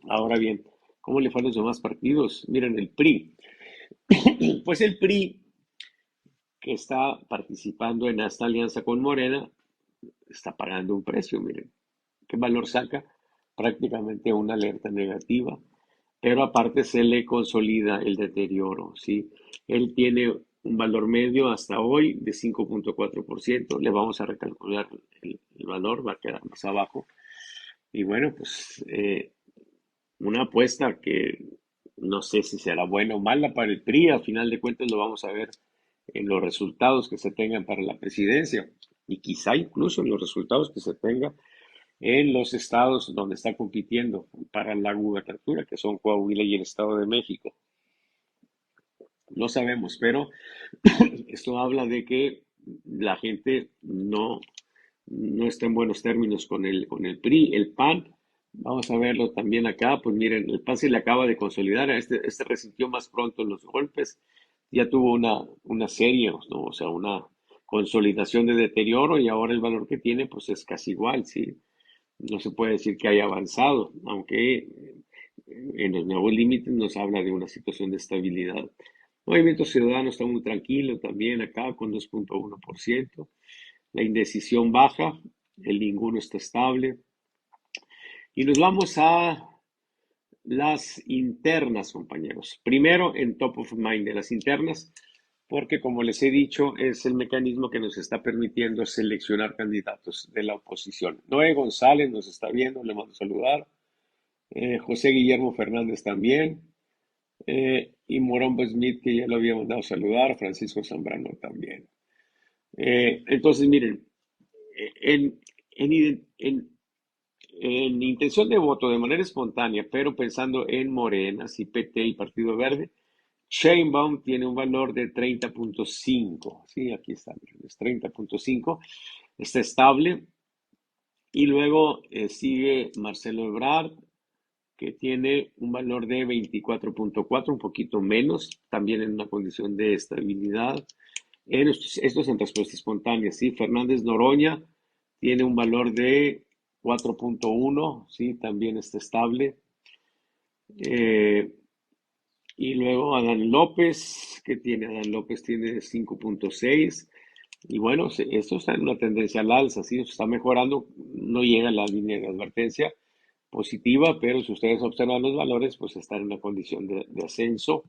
Ahora bien, ¿cómo le fue a los demás partidos? Miren, el PRI. Pues el PRI, que está participando en esta alianza con Morena, está pagando un precio, miren. ¿Qué valor saca? Prácticamente una alerta negativa, pero aparte se le consolida el deterioro, ¿sí? Él tiene un valor medio hasta hoy de 5.4%, le vamos a recalcular el valor, va a quedar más abajo. Y bueno, pues una apuesta que no sé si será buena o mala para el PRI, al final de cuentas lo vamos a ver en los resultados que se tengan para la presidencia y quizá incluso en los resultados que se tengan en los estados donde está compitiendo para la gubernatura, que son Coahuila y el Estado de México. No sabemos, pero esto habla de que la gente no está en buenos términos con el PRI. El PAN, vamos a verlo también acá, pues miren, el PAN se le acaba de consolidar, este resintió más pronto los golpes, ya tuvo una serie, ¿no? O sea, una consolidación de deterioro y ahora el valor que tiene pues es casi igual, ¿sí? No se puede decir que haya avanzado, aunque en los nuevos límites nos habla de una situación de estabilidad. Movimiento Ciudadano está muy tranquilo también acá con 2.1%. La indecisión baja, el ninguno está estable. Y nos vamos a las internas, compañeros. Primero, en top of mind de las internas, porque como les he dicho, es el mecanismo que nos está permitiendo seleccionar candidatos de la oposición. Noé González nos está viendo, le mando a saludar. José Guillermo Fernández también. Y Morombo Smith, que ya lo había mandado a saludar. Francisco Zambrano también. Entonces, miren, en, en en intención de voto de manera espontánea, pero pensando en Morena, y PT y Partido Verde, Sheinbaum tiene un valor de 30.5. Sí, aquí está, es 30.5. Está estable. Y luego sigue Marcelo Ebrard, que tiene un valor de 24.4, un poquito menos, también en una condición de estabilidad. Esto es en respuesta espontánea, ¿sí? Fernández Noroña tiene un valor de 4.1, ¿sí? También está estable. Eh, y luego Adán López, ¿qué tiene? Adán López tiene 5.6. Y bueno, esto está en una tendencia al alza, ¿sí? Está mejorando, no llega a la línea de advertencia positiva, pero si ustedes observan los valores, pues está en una condición de ascenso.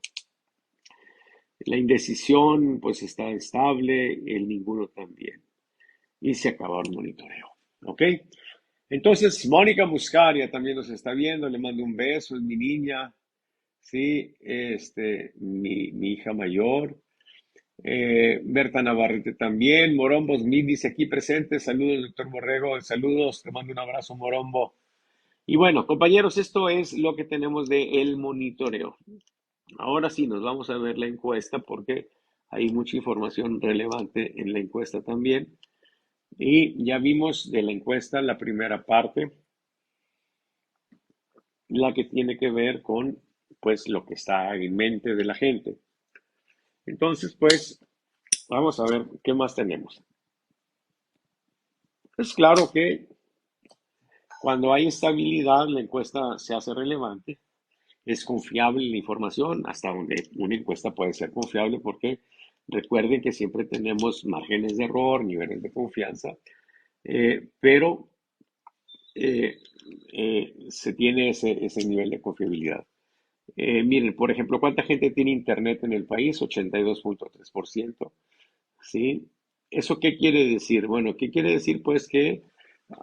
La indecisión, pues está estable, el ninguno también. Y se acabó el monitoreo. ¿Ok? Entonces, Mónica Muscaria también nos está viendo, le mando un beso, es mi niña, sí, mi hija mayor. Berta Navarrete también, Morombo Smith dice aquí presente, saludos, doctor Borrego, saludos, te mando un abrazo, Morombo. Y bueno, compañeros, esto es lo que tenemos de el monitoreo. Ahora sí, nos vamos a ver la encuesta porque hay mucha información relevante en la encuesta también. Y ya vimos de la encuesta la primera parte, la que tiene que ver con pues lo que está en mente de la gente. Entonces, pues vamos a ver qué más tenemos. Es claro que cuando hay estabilidad, la encuesta se hace relevante, es confiable la información, hasta donde una encuesta puede ser confiable, porque recuerden que siempre tenemos márgenes de error, niveles de confianza, pero eh, se tiene ese nivel de confiabilidad. Miren, por ejemplo, ¿cuánta gente tiene internet en el país? 82.3%. ¿Sí? ¿Eso qué quiere decir? Bueno, ¿qué quiere decir? Pues que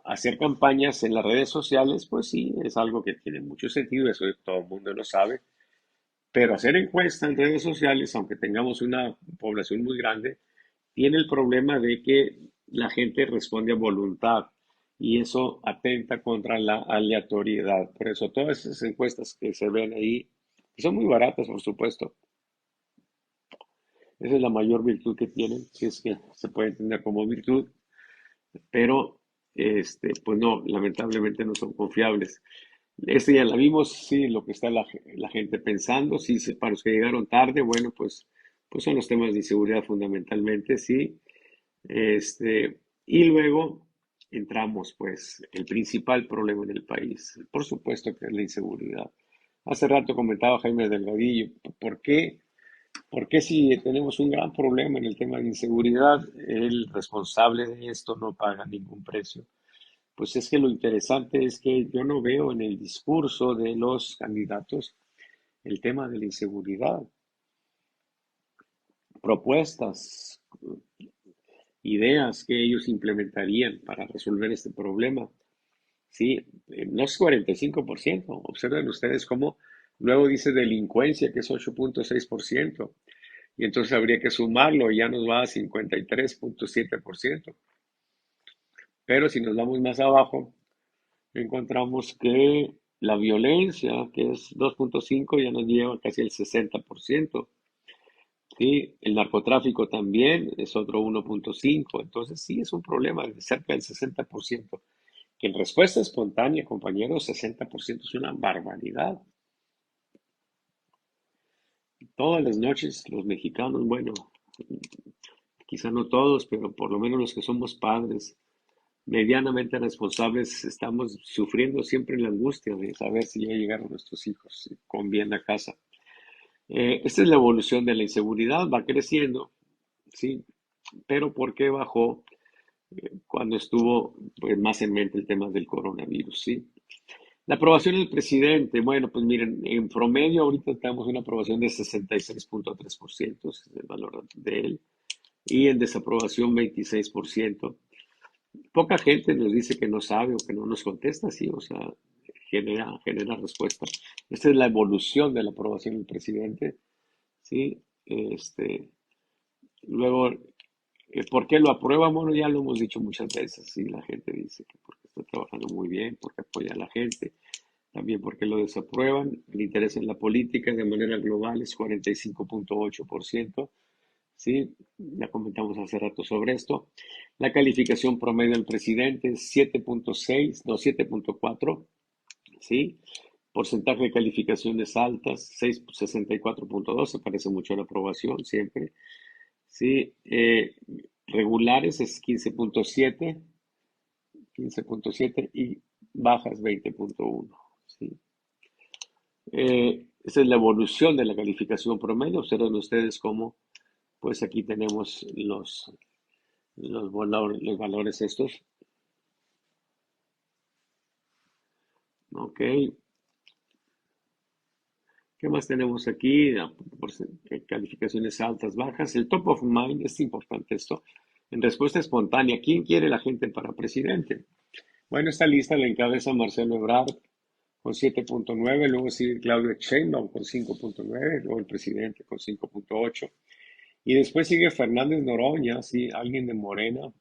hacer campañas en las redes sociales, pues sí, es algo que tiene mucho sentido, eso todo el mundo lo sabe, pero hacer encuestas en redes sociales, aunque tengamos una población muy grande, tiene el problema de que la gente responde a voluntad y eso atenta contra la aleatoriedad. Por eso todas esas encuestas que se ven ahí, que son muy baratas, por supuesto, esa es la mayor virtud que tienen, si es que se puede entender como virtud, pero pues no, lamentablemente no son confiables. Ya la vimos, sí, lo que está la gente pensando, sí, para los que llegaron tarde, bueno, pues pues son los temas de inseguridad fundamentalmente, sí. Y luego entramos, pues, el principal problema en el país, por supuesto que es la inseguridad. Hace rato comentaba Jaime Delgadillo, ¿por qué? ¿Por qué si tenemos un gran problema en el tema de inseguridad, el responsable de esto no paga ningún precio? Pues es que lo interesante es que yo no veo en el discurso de los candidatos el tema de la inseguridad, propuestas, ideas que ellos implementarían para resolver este problema. Sí, no es 45%. Observen ustedes cómo luego dice delincuencia, que es 8.6%. Y entonces habría que sumarlo y ya nos va a 53.7%. Pero si nos vamos más abajo, encontramos que la violencia, que es 2.5, ya nos lleva casi el 60%. Sí, el narcotráfico también es otro 1.5. Entonces sí es un problema de cerca del 60%. Que en respuesta espontánea, compañeros, 60% es una barbaridad. Todas las noches los mexicanos, bueno, quizá no todos, pero por lo menos los que somos padres medianamente responsables, estamos sufriendo siempre la angustia de saber si ya llegaron nuestros hijos con bien a casa. Esta es la evolución de la inseguridad, va creciendo, ¿sí? Pero ¿por qué bajó cuando estuvo pues, más en mente el tema del coronavirus, ¿sí? La aprobación del presidente, bueno, pues miren, en promedio ahorita tenemos una aprobación de 66.3%, es el valor de él, y en desaprobación 26%. Poca gente nos dice que no sabe o que no nos contesta, sí, o sea, genera respuesta. Esta es la evolución de la aprobación del presidente, sí. Luego, ¿por qué lo aprueban? Bueno, ya lo hemos dicho muchas veces, sí, la gente dice que porque está trabajando muy bien, porque apoya a la gente, también porque lo desaprueban. El interés en la política de manera global es 45.8%. ¿Sí? Ya comentamos hace rato sobre esto. La calificación promedio del presidente es 7.6, no, 7.4, ¿sí? Porcentaje de calificaciones altas, 64.2, se parece mucho a la aprobación siempre, ¿sí? Regulares es 15.7 y bajas 20.1, ¿sí? Esa es la evolución de la calificación promedio. Observen ustedes cómo, pues aquí tenemos los valores estos. Ok, ¿qué más tenemos aquí? Calificaciones altas, bajas. El top of mind, es importante esto. En respuesta espontánea, ¿quién quiere la gente para presidente? Bueno, esta lista la encabeza Marcelo Ebrard con 7.9, luego sigue Claudia Sheinbaum con 5.9, luego el presidente con 5.8. Y después sigue Fernández Noroña, ¿sí? Alguien de Morena,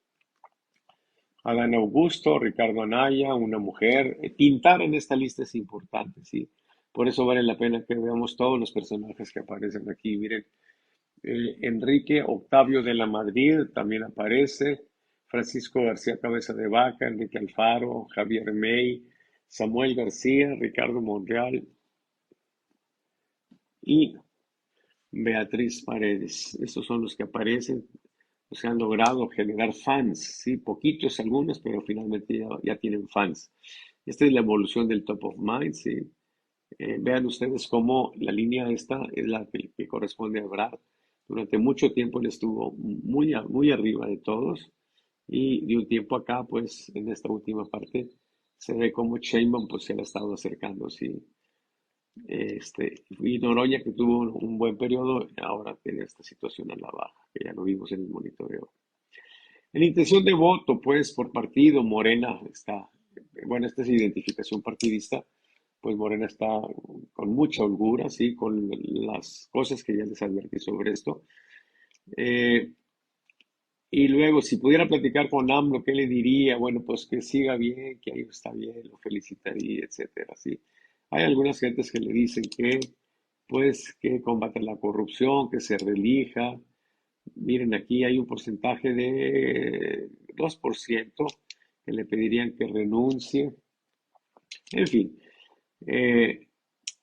Adán Augusto, Ricardo Anaya, una mujer. Pintar en esta lista es importante, ¿sí? Por eso vale la pena que veamos todos los personajes que aparecen aquí. Miren, Enrique Octavio de la Madrid también aparece, Francisco García Cabeza de Vaca, Enrique Alfaro, Javier May, Samuel García, Ricardo Monreal y Beatriz Paredes. Estos son los que aparecen, los que han logrado generar fans, ¿sí? Poquitos algunos, pero finalmente ya tienen fans. Esta es la evolución del top of mind, ¿sí? Vean ustedes cómo la línea esta es la que corresponde a Brad. Durante mucho tiempo él estuvo muy arriba de todos y de un tiempo acá, pues en esta última parte, se ve cómo Sheinbaum pues, se le ha estado acercando, ¿sí? Y Noroña, que tuvo un buen periodo, ahora tiene esta situación a la baja, que ya lo vimos en el monitoreo. En intención de voto, pues, por partido, Morena está, bueno, esta es identificación partidista, pues Morena está con mucha holgura, sí, con las cosas que ya les advertí sobre esto. Eh, y luego, si pudiera platicar con AMLO, ¿qué le diría? Bueno, pues que siga bien, que ahí está bien, lo felicitaría, etcétera, sí. Hay algunas gentes que le dicen que, pues, que combate la corrupción, que se relija. Miren, aquí hay un porcentaje de 2% que le pedirían que renuncie. En fin, eh,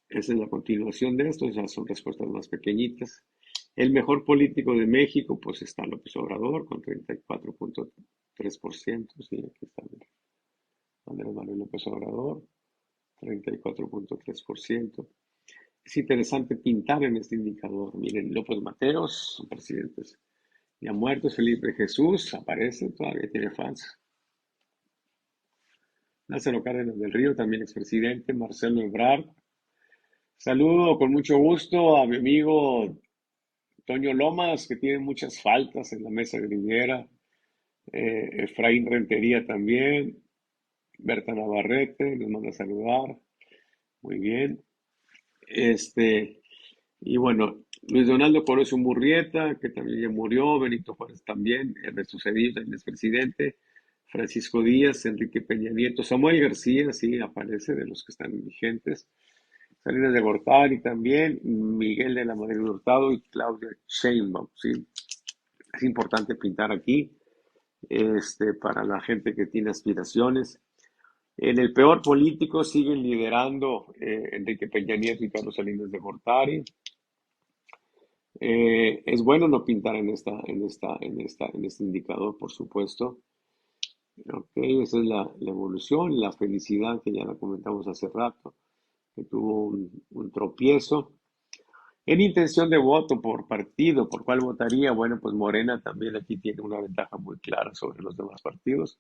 esa es la continuación de esto, ya son respuestas más pequeñitas. El mejor político de México, pues está López Obrador con 34.3%. Sí, aquí está, mira, Andrés Manuel López Obrador, 34.3%. Es interesante pintar en este indicador. Miren, López Mateos, son presidentes ya muertos. Felipe Jesús, aparece, todavía tiene fans. Lázaro Cárdenas del Río, también expresidente. Marcelo Ebrard. Saludo con mucho gusto a mi amigo Toño Lomas, que tiene muchas faltas en la mesa grillera. Efraín Rentería también. Berta Navarrete, nos manda a saludar. Muy bien. Este, y bueno, Luis Donaldo Colosio Murrieta, que también ya murió. Benito Juárez también. Ernesto Zedillo también es presidente. Francisco Díaz, Enrique Peña Nieto. Samuel García, sí, aparece de los que están vigentes. Salinas de Gortari también. Miguel de la Madrid Hurtado y Claudia Sheinbaum, sí. Es importante pintar aquí, para la gente que tiene aspiraciones. En el peor político siguen liderando Enrique Peña Nieto y Carlos Salinas de Gortari. Es bueno no pintar en este indicador, por supuesto. Ok, esa es la evolución, la felicidad que ya la comentamos hace rato, que tuvo un tropiezo. En intención de voto por partido, ¿por cuál votaría? Bueno, pues Morena también aquí tiene una ventaja muy clara sobre los demás partidos.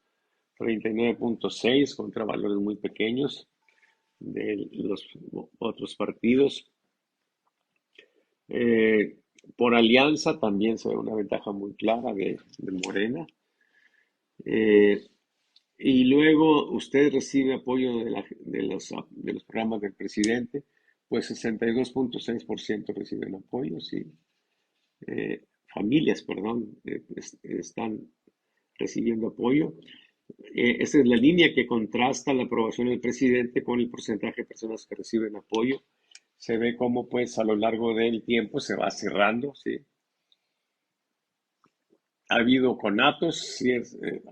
39.6 contra valores muy pequeños de los otros partidos. Eh, por alianza también se ve una ventaja muy clara de Morena. Eh, y luego usted recibe apoyo de los programas del presidente, pues 62.6% reciben apoyo, sí. Familias, perdón, están recibiendo apoyo. Esa es la línea que contrasta la aprobación del presidente con el porcentaje de personas que reciben apoyo. Se ve cómo pues a lo largo del tiempo se va cerrando, ¿sí? Ha habido conatos, ¿sí?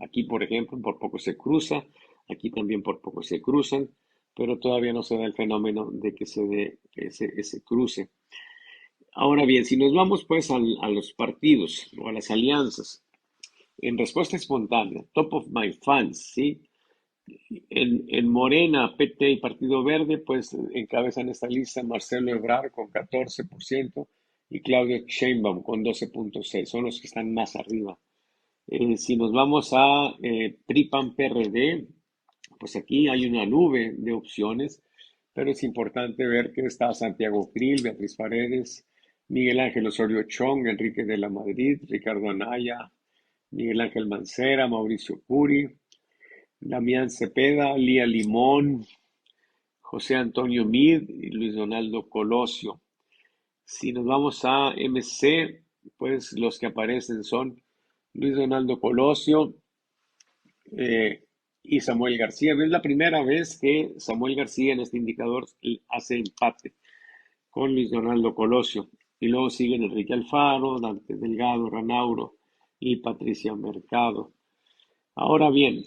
Aquí por ejemplo por poco se cruza, aquí también por poco se cruzan, pero todavía no se da el fenómeno de que se dé ese cruce. Ahora bien, si nos vamos pues a los partidos o a las alianzas, en respuesta espontánea, top of my fans, ¿sí? En Morena, PT y Partido Verde, pues encabezan esta lista Marcelo Ebrard con 14% y Claudia Sheinbaum con 12.6%. Son los que están más arriba. Si nos vamos a PRI, PAN, PRD, pues aquí hay una nube de opciones, pero es importante ver que está Santiago Krill, Beatriz Paredes, Miguel Ángel Osorio Chong, Enrique de la Madrid, Ricardo Anaya, Miguel Ángel Mancera, Mauricio Curi, Damián Cepeda, Lía Limón, José Antonio Mid y Luis Donaldo Colosio. Si nos vamos a MC, pues los que aparecen son Luis Donaldo Colosio y Samuel García. Es la primera vez que Samuel García en este indicador hace empate con Luis Donaldo Colosio. Y luego siguen Enrique Alfaro, Dante Delgado, Ranauro y Patricia Mercado. Ahora bien,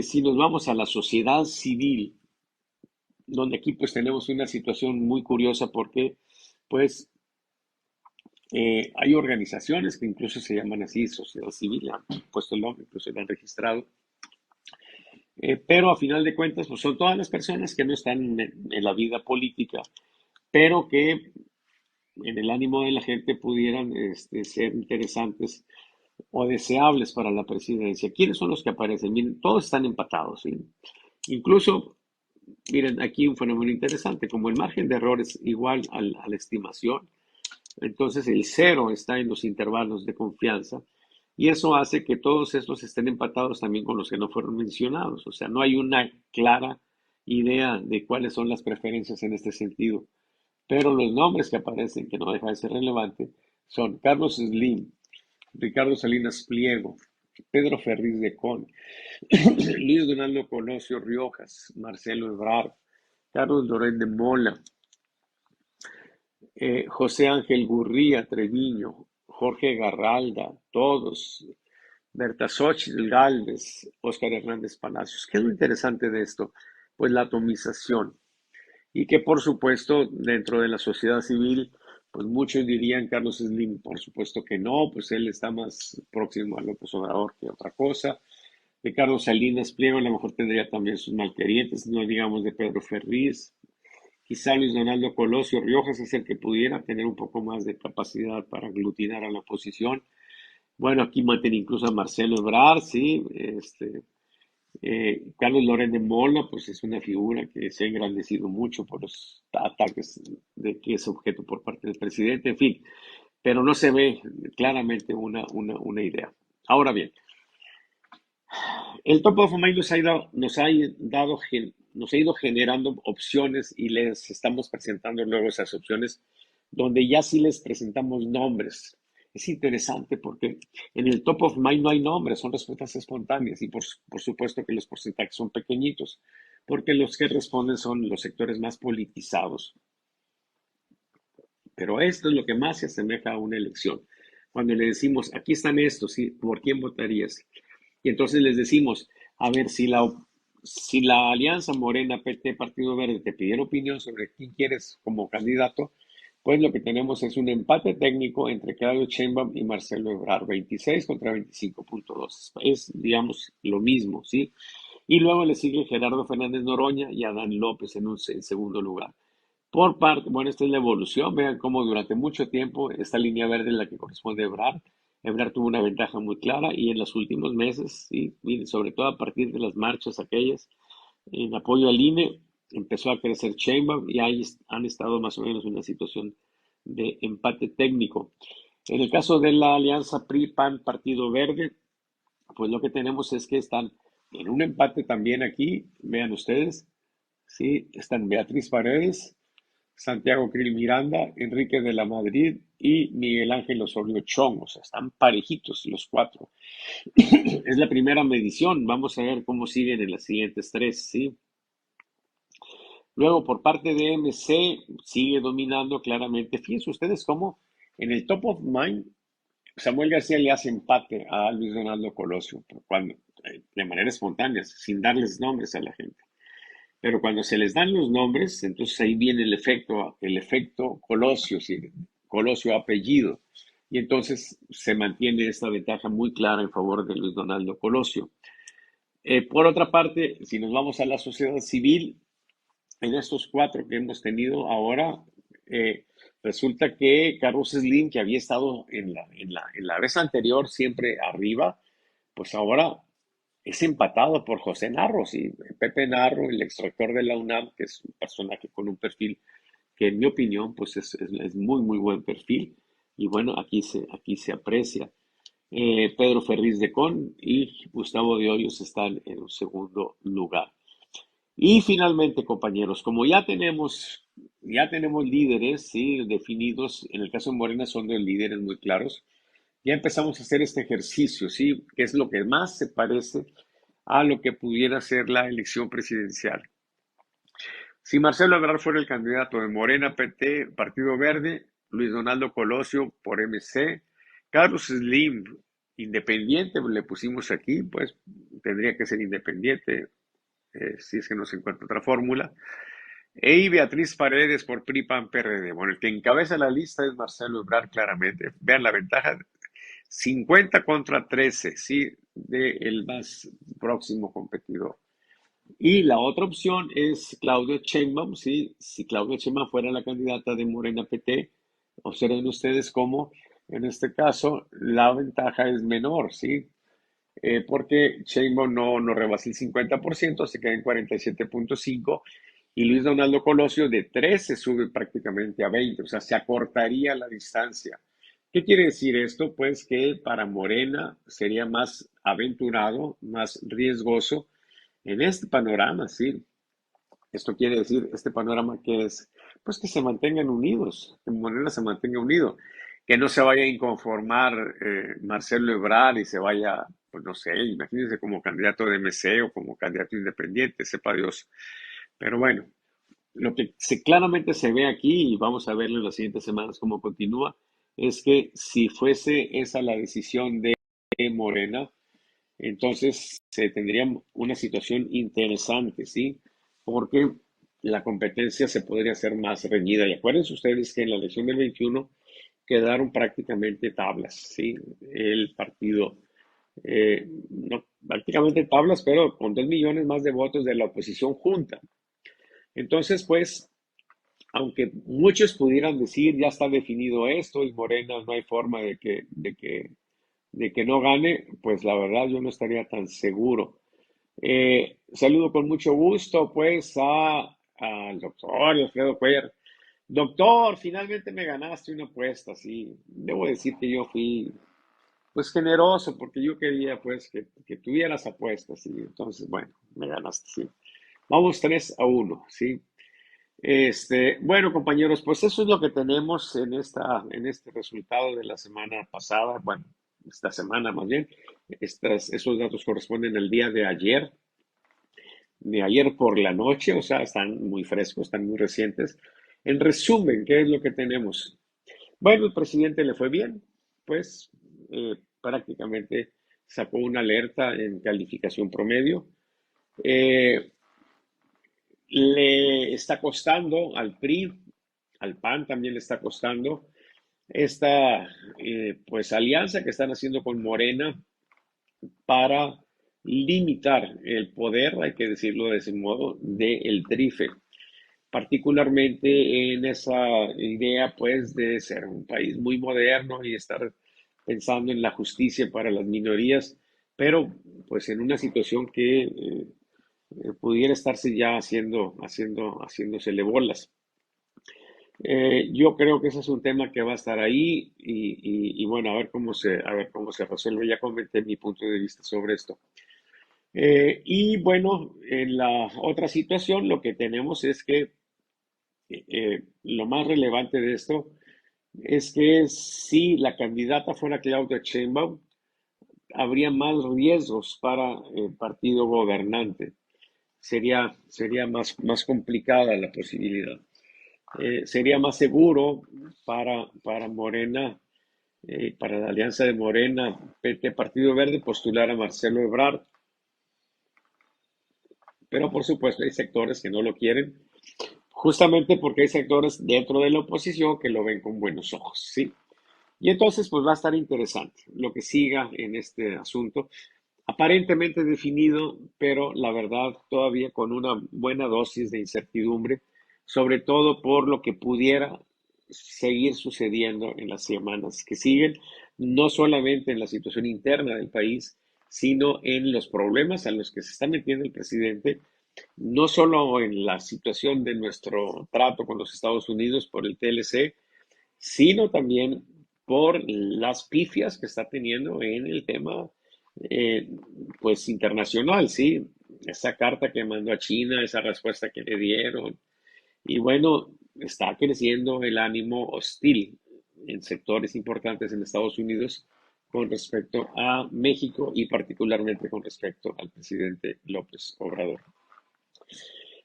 si nos vamos a la sociedad civil, donde aquí pues tenemos una situación muy curiosa porque pues hay organizaciones que incluso se llaman así, sociedad civil, han puesto el nombre, incluso lo han registrado, pero a final de cuentas pues son todas las personas que no están en la vida política, pero que en el ánimo de la gente pudieran ser interesantes o deseables para la presidencia. ¿Quiénes son los que aparecen? Miren, todos están empatados, ¿sí? Incluso, miren, aquí un fenómeno interesante, como el margen de error es igual a la estimación, entonces el cero está en los intervalos de confianza y eso hace que todos estos estén empatados también con los que no fueron mencionados. O sea, no hay una clara idea de cuáles son las preferencias en este sentido. Pero los nombres que aparecen, que no deja de ser relevante, son Carlos Slim, Ricardo Salinas Pliego, Pedro Ferriz de Con, Luis Donaldo Colosio Riojas, Marcelo Ebrard, Carlos Loret de Mola, José Ángel Gurría Treviño, Jorge Garralda, todos, Berta Xochitl Gálvez, Óscar Hernández Palacios. ¿Qué es lo interesante de esto? Pues la atomización y que por supuesto dentro de la sociedad civil Pues muchos dirían Carlos Slim, por supuesto que no, pues él está más próximo a López Obrador que otra cosa. De Carlos Salinas Pliego a lo mejor tendría también sus malquerientes, no digamos de Pedro Ferriz. Quizá Luis Donaldo Colosio Riojas es el que pudiera tener un poco más de capacidad para aglutinar a la oposición. Bueno, aquí maten incluso a Marcelo Ebrard, sí, Carlos Loren de Mola, pues es una figura que se ha engrandecido mucho por los ataques de que es objeto por parte del presidente, en fin, pero no se ve claramente una idea. Ahora bien, el Top of Mind nos ha ido generando opciones y les estamos presentando luego esas opciones donde ya sí les presentamos nombres. Es interesante porque en el Top of Mind no hay nombres, son respuestas espontáneas y por supuesto que los porcentajes son pequeñitos, porque los que responden son los sectores más politizados. Pero esto es lo que más se asemeja a una elección. Cuando le decimos, aquí están estos, ¿sí? ¿Por quién votarías? Y entonces les decimos, a ver, si la alianza Morena, PT, Partido Verde te pidieron opinión sobre quién quieres como candidato, pues lo que tenemos es un empate técnico entre Claudio Sheinbaum y Marcelo Ebrard, 26 contra 25.2. Es, digamos, lo mismo, ¿sí? Y luego le sigue Gerardo Fernández Noroña y Adán López en segundo lugar. Por parte, bueno, esta es la evolución. Vean cómo durante mucho tiempo esta línea verde es la que corresponde a Ebrard. Ebrard tuvo una ventaja muy clara y en los últimos meses, y sobre todo a partir de las marchas aquellas en apoyo al INE, empezó a crecer Sheinbaum y ahí han estado más o menos en una situación de empate técnico. En el caso de la alianza PRI-PAN Partido Verde, pues lo que tenemos es que están en un empate también aquí, vean ustedes, ¿sí? Están Beatriz Paredes, Santiago Krill Miranda, Enrique de la Madrid y Miguel Ángel Osorio Chong. O sea, están parejitos los cuatro. Es la primera medición. Vamos a ver cómo siguen en las siguientes tres, ¿sí? Luego, por parte de MC, sigue dominando claramente. Fíjense ustedes cómo en el top of mind, Samuel García le hace empate a Luis Donaldo Colosio, de manera espontánea, sin darles nombres a la gente. Pero cuando se les dan los nombres, entonces ahí viene el efecto Colosio, ¿sí? Colosio apellido. Y entonces se mantiene esta ventaja muy clara en favor de Luis Donaldo Colosio. Por otra parte, si nos vamos a la sociedad civil, en estos cuatro que hemos tenido ahora, eh, resulta que Carlos Slim, que había estado en la vez anterior siempre arriba, pues ahora es empatado por José Narro, sí. Pepe Narro, el extractor de la UNAM, que es un personaje con un perfil que en mi opinión pues es muy, muy buen perfil. Y bueno, aquí se aprecia. Pedro Ferriz de Con y Gustavo de Hoyos están en un segundo lugar. Y finalmente, compañeros, como ya tenemos líderes, ¿sí? Definidos, en el caso de Morena son dos líderes muy claros, ya empezamos a hacer este ejercicio, ¿sí? Que es lo que más se parece a lo que pudiera ser la elección presidencial. Si Marcelo Ebrard fuera el candidato de Morena, PT, Partido Verde, Luis Donaldo Colosio por MC, Carlos Slim, independiente, le pusimos aquí, pues tendría que ser independiente, si es que no se encuentra otra fórmula. Y Beatriz Paredes por PRI, PAN, PRD. Bueno, el que encabeza la lista es Marcelo Ebrard, claramente. Vean la ventaja, 50 contra 13, ¿sí? Del más próximo competidor. Y la otra opción es Claudia Sheinbaum, ¿sí? Si Claudia Sheinbaum fuera la candidata de Morena PT, observen ustedes cómo en este caso la ventaja es menor, ¿sí? Porque Sheinbaum no rebasa el 50%, se queda en 47.5 y Luis Donaldo Colosio de 13 sube prácticamente a 20, o sea, se acortaría la distancia. ¿Qué quiere decir esto? Pues que para Morena sería más aventurado, más riesgoso en este panorama, ¿sí? Esto quiere decir, este panorama que es, pues que se mantengan unidos, que Morena se mantenga unido, que no se vaya a inconformar Marcelo Ebrard y se vaya, pues no sé, imagínense como candidato de MC o como candidato independiente, sepa Dios. Pero bueno, lo que claramente se ve aquí, y vamos a verlo en las siguientes semanas cómo continúa, es que si fuese esa la decisión de Morena, entonces se tendría una situación interesante, ¿sí? Porque la competencia se podría hacer más reñida. Y acuérdense ustedes que en la elección del 21 quedaron prácticamente tablas, ¿sí? El partido, no, prácticamente tablas, pero con 2 millones más de votos de la oposición junta. Entonces, pues, aunque muchos pudieran decir ya está definido esto y Morena no hay forma de que no gane, pues la verdad yo no estaría tan seguro. Saludo con mucho gusto, pues, al doctor Alfredo Cuellar. Doctor, finalmente me ganaste una apuesta, sí. Debo decir que yo fui, pues, generoso, porque yo quería, pues, que tuvieras apuestas, y entonces, bueno, me ganaste, sí. Vamos 3-1, sí. Bueno, compañeros, pues eso es lo que tenemos en este resultado de la semana pasada, bueno, esta semana más bien. Esos datos corresponden al día de ayer por la noche, o sea, están muy frescos, están muy recientes. En resumen, ¿qué es lo que tenemos? Bueno, el presidente le fue bien, pues prácticamente sacó una alerta en calificación promedio. Eh, Le está costando al PRI, al PAN también le está costando esta pues alianza que están haciendo con Morena para limitar el poder, hay que decirlo de ese modo, del TRIFE, particularmente en esa idea pues de ser un país muy moderno y estar pensando en la justicia para las minorías, pero pues en una situación que pudiera estarse ya haciéndosele bolas. Yo creo que ese es un tema que va a estar ahí y bueno, a ver cómo se resuelve. Ya comenté mi punto de vista sobre esto. Y bueno, en la otra situación lo que tenemos es que lo más relevante de esto es que si la candidata fuera Claudia Sheinbaum, habría más riesgos para el partido gobernante. Sería más complicada la posibilidad. Sería más seguro para Morena, para la alianza de Morena, PT, Partido Verde, postular a Marcelo Ebrard, pero por supuesto hay sectores que no lo quieren, justamente porque hay sectores dentro de la oposición que lo ven con buenos ojos, ¿sí? Y entonces, pues va a estar interesante lo que siga en este asunto, aparentemente definido, pero la verdad todavía con una buena dosis de incertidumbre, sobre todo por lo que pudiera seguir sucediendo en las semanas que siguen, no solamente en la situación interna del país, sino en los problemas a los que se está metiendo el presidente, no solo en la situación de nuestro trato con los Estados Unidos por el TLC, sino también por las pifias que está teniendo en el tema, eh, pues internacional, ¿sí? Esa carta que mandó a China, esa respuesta que le dieron, y bueno, está creciendo el ánimo hostil en sectores importantes en Estados Unidos con respecto a México y particularmente con respecto al presidente López Obrador.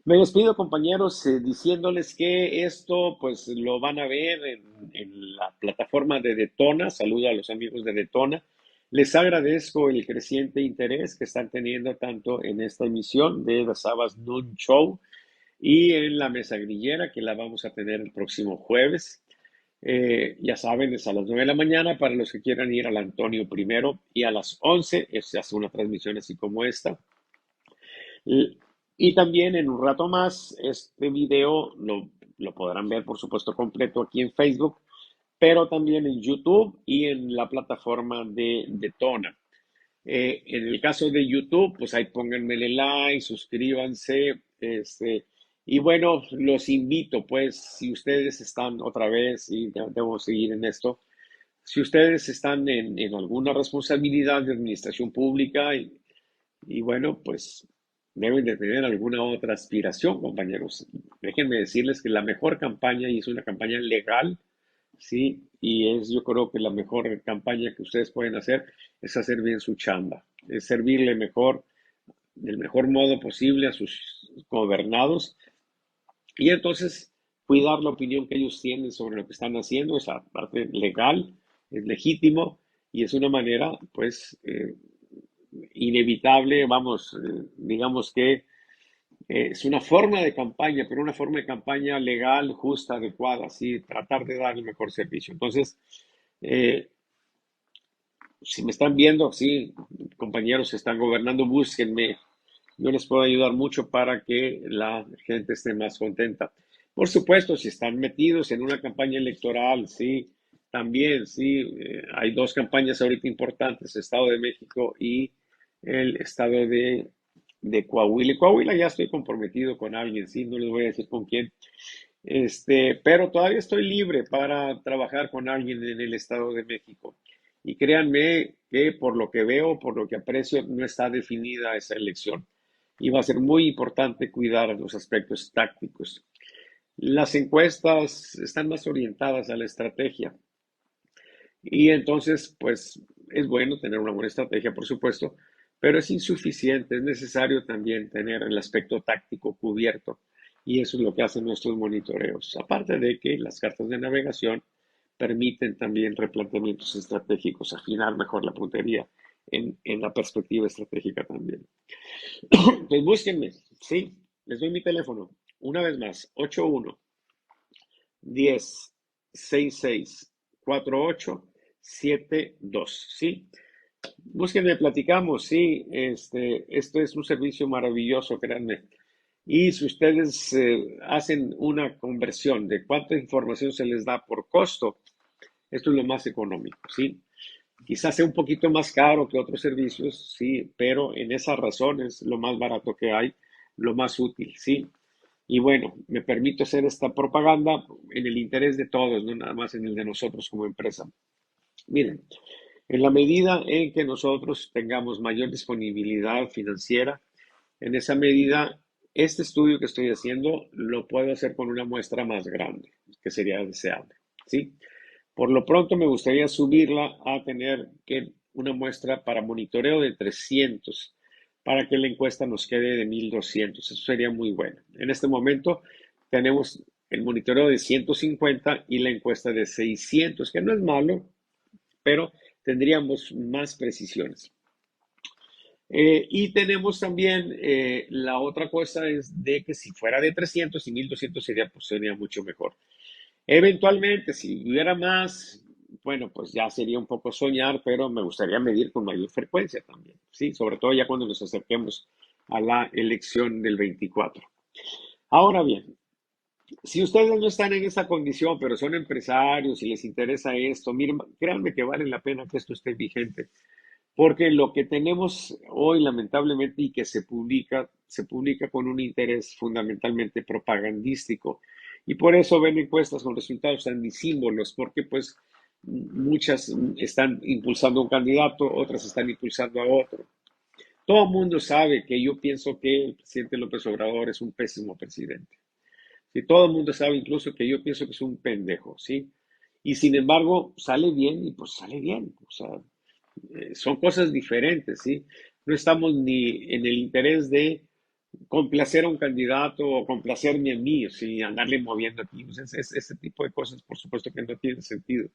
Me despido, compañeros, diciéndoles que esto pues lo van a ver en la plataforma de Detona. Saludo a los amigos de Detona. Les agradezco el creciente interés que están teniendo tanto en esta emisión de The Sabas Noon Show y en la mesa grillera que la vamos a tener el próximo jueves. Ya saben, es a las 9 de la mañana para los que quieran ir al Antonio primero y a las 11 se hace una transmisión así como esta. Y también en un rato más, este video lo podrán ver, por supuesto, completo aquí en Facebook, pero también en YouTube y en la plataforma de Tona. En el caso de YouTube, pues ahí pónganmele like, suscríbanse, y bueno, los invito, pues, si ustedes están otra vez, y debo seguir en esto, si ustedes están en alguna responsabilidad de administración pública y bueno, pues deben de tener alguna otra aspiración, compañeros. Déjenme decirles que la mejor campaña, y es una campaña legal, ¿sí? Y es yo creo que la mejor campaña que ustedes pueden hacer es hacer bien su chamba, es servirle mejor, del mejor modo posible a sus gobernados y entonces cuidar la opinión que ellos tienen sobre lo que están haciendo, esa parte legal, es legítimo y es una manera, pues, inevitable, vamos, digamos que Es una forma de campaña, pero una forma de campaña legal, justa, adecuada, ¿sí? Tratar de dar el mejor servicio. Entonces, eh, si me están viendo, sí, compañeros que están gobernando, búsquenme. Yo les puedo ayudar mucho para que la gente esté más contenta. Por supuesto, si están metidos en una campaña electoral, sí, también, sí, hay dos campañas ahorita importantes, Estado de México y el Estado de Coahuila. Y Coahuila ya estoy comprometido con alguien, sí, no les voy a decir con quién, pero todavía estoy libre para trabajar con alguien en el Estado de México. Y créanme que por lo que veo, por lo que aprecio, no está definida esa elección. Y va a ser muy importante cuidar los aspectos tácticos. Las encuestas están más orientadas a la estrategia. Y entonces, pues es bueno tener una buena estrategia, por supuesto, pero es insuficiente. Es necesario también tener el aspecto táctico cubierto. Y eso es lo que hacen nuestros monitoreos. Aparte de que las cartas de navegación permiten también replanteamientos estratégicos, afinar mejor la puntería en la perspectiva estratégica también. Pues búsquenme, sí, les doy mi teléfono. Una vez más, 81-10-66-48-72, ¿sí? Búsquenme, platicamos, sí, esto es un servicio maravilloso, créanme. Y si ustedes hacen una conversión de cuánta información se les da por costo, esto es lo más económico, ¿sí? Quizás sea un poquito más caro que otros servicios, sí, pero en esas razones lo más barato que hay, lo más útil, sí. Y bueno, me permito hacer esta propaganda en el interés de todos, no nada más en el de nosotros como empresa. Miren, en la medida en que nosotros tengamos mayor disponibilidad financiera, en esa medida, este estudio que estoy haciendo lo puedo hacer con una muestra más grande, que sería deseable, ¿sí? Por lo pronto me gustaría subirla a tener que una muestra para monitoreo de 300 para que la encuesta nos quede de 1200. Eso sería muy bueno. En este momento tenemos el monitoreo de 150 y la encuesta de 600, que no es malo, pero tendríamos más precisiones. Y tenemos también la otra cosa es de que si fuera de 300 y 1200 sería, pues, sería mucho mejor. Eventualmente, si hubiera más, bueno, pues ya sería un poco soñar, pero me gustaría medir con mayor frecuencia también, ¿sí? Sobre todo ya cuando nos acerquemos a la elección del 24. Ahora bien, si ustedes no están en esa condición, pero son empresarios y les interesa esto, miren, créanme que vale la pena que esto esté vigente, porque lo que tenemos hoy, lamentablemente, y que se publica con un interés fundamentalmente propagandístico. Y por eso ven encuestas con resultados tan disímbolos, porque pues muchas están impulsando a un candidato, otras están impulsando a otro. Todo el mundo sabe que yo pienso que el presidente López Obrador es un pésimo presidente. Y todo el mundo sabe incluso que yo pienso que es un pendejo, ¿sí? Y sin embargo, sale bien y pues sale bien. O sea, son cosas diferentes, ¿sí? No estamos ni en el interés de complacer a un candidato o complacerme a mí, ¿sí? Andarle moviendo aquí. Pues ese tipo de cosas, por supuesto que no tienen sentido.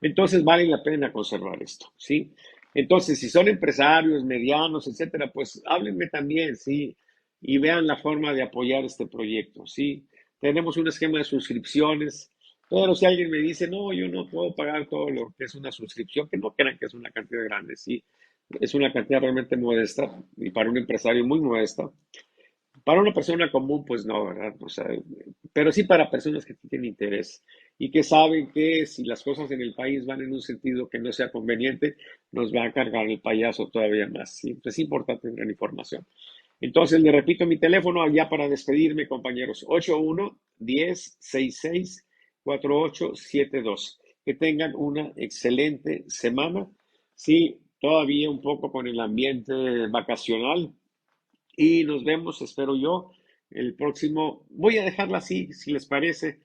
Entonces, vale la pena conservar esto, ¿sí? Entonces, si son empresarios, medianos, etcétera, pues háblenme también, ¿sí? Y vean la forma de apoyar este proyecto, ¿sí? Tenemos un esquema de suscripciones, pero si alguien me dice, no, yo no puedo pagar todo lo que es una suscripción, que no crean que es una cantidad grande, ¿sí? Es una cantidad realmente modesta y para un empresario muy modesta. Para una persona común, pues no, ¿verdad? O sea, pero sí para personas que tienen interés y que saben que si las cosas en el país van en un sentido que no sea conveniente, nos va a cargar el payaso todavía más. ¿Sí? Es importante tener información. Entonces, le repito mi teléfono allá para despedirme, compañeros. 81-10-66-48-72. Que tengan una excelente semana. Sí, todavía un poco con el ambiente vacacional, y nos vemos, espero yo, el próximo. Voy a dejarla así, si les parece.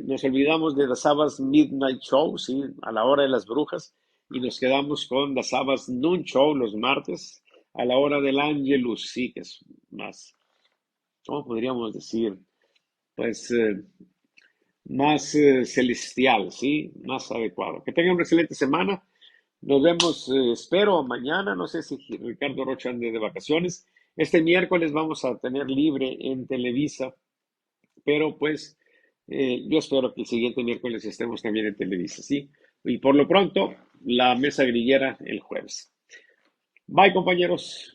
Nos olvidamos de The Sabbath Midnight Show, ¿sí? A la hora de las brujas, y nos quedamos con The Sabbath Noon Show los martes, a la hora del Angelus, sí, que es más, ¿cómo podríamos decir? Pues más celestial, ¿sí? Más adecuado. Que tengan una excelente semana. Nos vemos, espero, mañana. No sé si Ricardo Rocha ande de vacaciones. Este miércoles vamos a tener libre en Televisa, pero pues yo espero que el siguiente miércoles estemos también en Televisa, ¿sí? Y por lo pronto, la mesa grillera el jueves. Bye, compañeros.